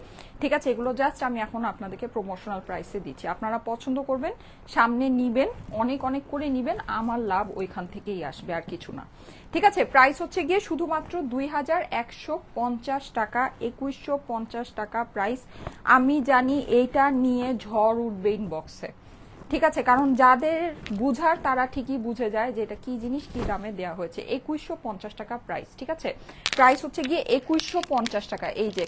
ঠিক আছে, এগুলো জাস্ট আমি এখন আপনাদেরকে প্রমোশনাল প্রাইসে দিচ্ছি। আপনারা পছন্দ করবেন, সামনে নিবেন, অনেক অনেক করে নিবেন, আমার লাভ ওইখান থেকেই আসবে, আর কিছু না। ঠিক আছে, প্রাইস হচ্ছে গিয়ে শুধুমাত্র 2,150 টাকা, 2,150 টাকা প্রাইস। আমি জানি এইটা নিয়ে ঝড় উঠবে ইনবক্সে। ঠিক আছে, কারণ যাদের বুঝার তারা ঠিকই বুঝে যায় যে এটা কি জিনিস, কি দামে দেওয়া হয়েছে। 2,150 টাকা প্রাইস। ঠিক আছে, প্রাইস হচ্ছে গিয়ে 2,150 টাকা। এই যে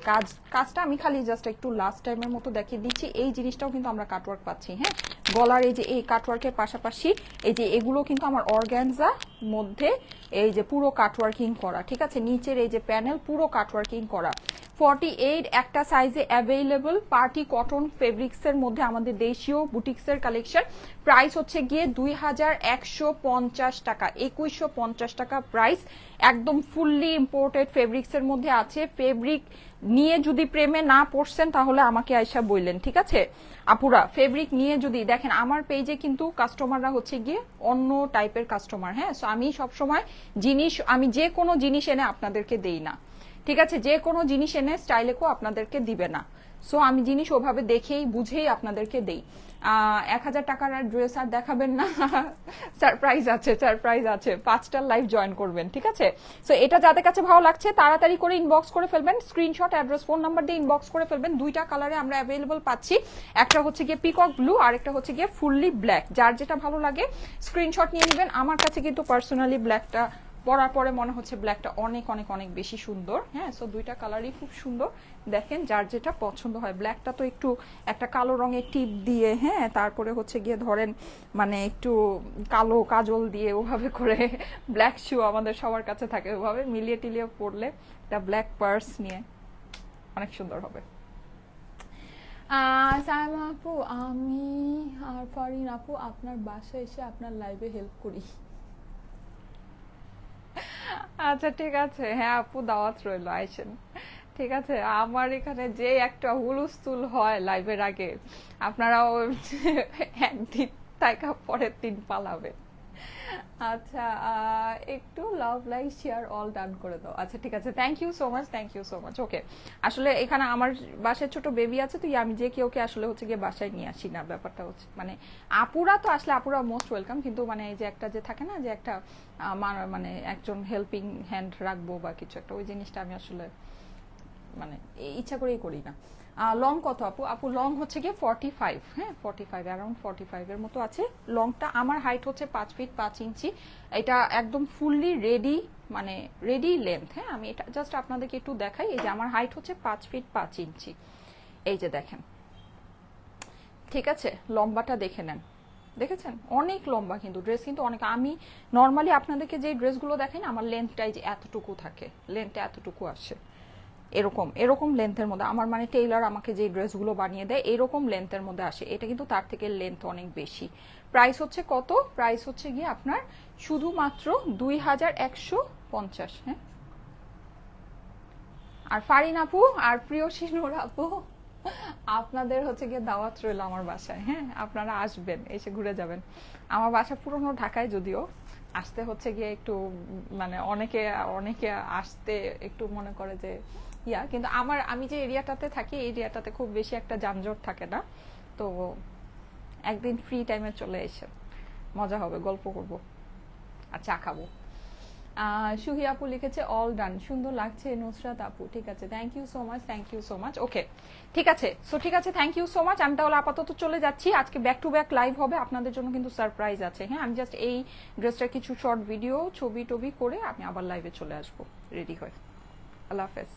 কাজটা আমি খালি জাস্ট একটু লাস্ট টাইমের মতো দেখিয়ে দিচ্ছি। এই জিনিসটাও কিন্তু আমরা কাটওয়ার্ক পাচ্ছি। হ্যাঁ, গলার এই যে এই কাটওয়ার্কের পাশাপাশি এই যে এগুলো কিন্তু আমার অর্গানজা মধ্যে এই যে পুরো কাটওয়ার্কিং করা। ঠিক আছে, নিচের এই যে প্যানেল পুরো কাটওয়ার্কিং করা। 48 একটা সাইজে অ্যাভেলেবল, পার্টি কটন ফেব্রিক্স এর মধ্যে আমাদের দেশীয় বুটিক্সের কালেকশন। প্রাইস হচ্ছে গিয়ে 2,150 টাকা, 2,150 টাকা প্রাইস। একদম ফুললি ইম্পোর্টেড ফেব্রিক্স এর মধ্যে আছে। ফেব্রিক নিয়ে যদি প্রেমে না পড়ছেন তাহলে আমাকে আয়সা বললেন। ঠিক আছে আপুরা, ফেব্রিক নিয়ে যদি দেখেন, আমার পেজে কিন্তু কাস্টমাররা হচ্ছে গিয়ে অন্য টাইপের কাস্টমার। হ্যাঁ, সো আমি সবসময় জিনিস, আমি যে কোনো জিনিস এনে আপনাদেরকে দেই না। ঠিক আছে, যে কোনো জিনিস এনে স্টাইলেকও আপনাদেরকে দিবে না। সো আমি জিনিস ওভাবে দেখেই বুঝেই আপনাদেরকে দেই। 1,000 টাকার আর ড্রেস আর দেখাবেন না, সারপ্রাইজ আছে, সারপ্রাইজ আছে। 5টার লাইভ জয়েন করবেন। ঠিক আছে, সো এটা যাদের কাছে ভালো লাগছে তাড়াতাড়ি করে ইনবক্স করে ফেলবেন, স্ক্রিনশট, অ্যাড্রেস, ফোন নাম্বার দিয়ে ইনবক্স করে ফেলবেন। দুইটা কালারে আমরা অ্যাভেলেবল পাচ্ছি, একটা হচ্ছে গিয়ে পিকক ব্লু আর একটা হচ্ছে গিয়ে ফুললি ব্ল্যাক। যার যেটা ভালো লাগে স্ক্রিনশট নিয়ে নেবেন। আমার কাছে কিন্তু পার্সোনালি ব্ল্যাকটা পরার পরে মনে হচ্ছে ব্ল্যাকটা অনেক অনেক অনেক বেশি সুন্দর। হ্যাঁ, সো দুইটা কালারই খুব সুন্দর। দেখেন যার যেটা পছন্দ হয়। ব্ল্যাকটা তো একটু একটা কালো রঙের টিপ দিয়ে, হ্যাঁ, তারপরে হচ্ছে গিয়ে ধরেন মানে একটু কালো কাজল দিয়ে ওভাবে করে ব্ল্যাক শু আমাদের সবার কাছে থাকে, ওভাবে মিলিয়ে টিলিয়ে পরলে একটা ব্ল্যাক পার্স নিয়ে অনেক সুন্দর হবে। সাইমা আপু, আমি আর ফারিন আপু আপনার বাসায় এসে আপনার লাইভে হেল্প করি। আচ্ছা ঠিক আছে, হ্যাঁ আপু, দাওয়াত রইল, আইসেন। ঠিক আছে, আমার এখানে যে একটা হুলস্থুল হয় লাইভের আগে, আপনারাও একদিন টাকা পরের দিন পালাবে। আচ্ছা, একটু love, like, share all done করে দাও। আচ্ছা ঠিক আছে, thank you so much, thank you so much. Okay, আসলে এখানে আমার বাসায় ছোট বেবি আছে, তো আমি যে কেউকে আসলে হচ্ছে গিয়ে বাসায় নিয়ে আসি না। ব্যাপারটা হচ্ছে মানে আপুরা তো আসলে আপুরা মোস্ট ওয়েলকাম, কিন্তু মানে এই যে একটা যে থাকে না যে একটা মানে একজন হেল্পিং হ্যান্ড রাখবো বা কিছু একটা, ওই জিনিসটা আমি আসলে মানে ইচ্ছা করেই করি না। লং কত আপু? আপু লং হচ্ছে গিয়ে 45। হ্যাঁ, 45, অ্যারাউন্ড 45 এর মতো আছে লংটা। আমার হাইট হচ্ছে 5 ফিট 5 ইঞ্চি। এটা একদম ফুললি রেডি, মানে রেডি লেন্থ। হ্যাঁ, আমি এটা জাস্ট আপনাদেরকে একটু দেখাই। এই যে আমার হাইট হচ্ছে 5 ফিট 5 ইঞ্চি। এই যে দেখেন, ঠিক আছে, লম্বাটা দেখে নেন। দেখেছেন অনেক লম্বা, কিন্তু ড্রেস কিন্তু অনেক। আমি নর্মালি আপনাদেরকে যে ড্রেসগুলো দেখাই না, আমার লেন্থটাই যে এতটুকু থাকে, লেন্থটা এতটুকু আসে। এরকম লেন্থের মধ্যে আমার মানে টেইলার আমাকে যে ড্রেসগুলো বানিয়ে দেয় এরকম লেন্থের মধ্যে আসে। এটা কিন্তু তার থেকে লেন্থ অনেক বেশি। প্রাইস হচ্ছে কত? প্রাইস হচ্ছে গিয়ে আপনার শুধুমাত্র 2,150। হ্যাঁ, আর ফারিন আপু আর প্রিয়সী নূর আপু, আপনাদের হচ্ছে গিয়ে দাওয়াত রইল আমার বাসায়। হ্যাঁ, আপনারা আসবেন, এসে ঘুরে যাবেন। আমার বাসা পুরনো ঢাকায়, যদিও আসতে হচ্ছে গিয়ে একটু মানে অনেকে অনেকে আসতে একটু মনে করে যে ইয়া, কিন্তু আমি যে এরিয়াটাতে থাকি এই এরিয়াটাতে খুব বেশি একটা যানজট থাকে না। তো একদিন ফ্রি টাইমে চলে এসে মজা হবে, গল্প করব আর চা খাবো। সুহি আপু লিখেছে অল ডান, সুন্দর লাগছে নুসরাত আপু। ঠিক আছে, থ্যাংক ইউ সো মাচ। ওকে ঠিক আছে, ঠিক আছে, থ্যাংক ইউ সো মাচ। আমি তাহলে আপাতত চলে যাচ্ছি। আজকে ব্যাক টু ব্যাক লাইভ হবে, আপনাদের জন্য কিন্তু সারপ্রাইজ আছে। হ্যাঁ, আমি জাস্ট এই ড্রেসটার কিছু শর্ট ভিডিও ছবি টবি করে আমি আবার লাইভে চলে আসবো রেডি হয়ে। আল্লাহ হাফেজ।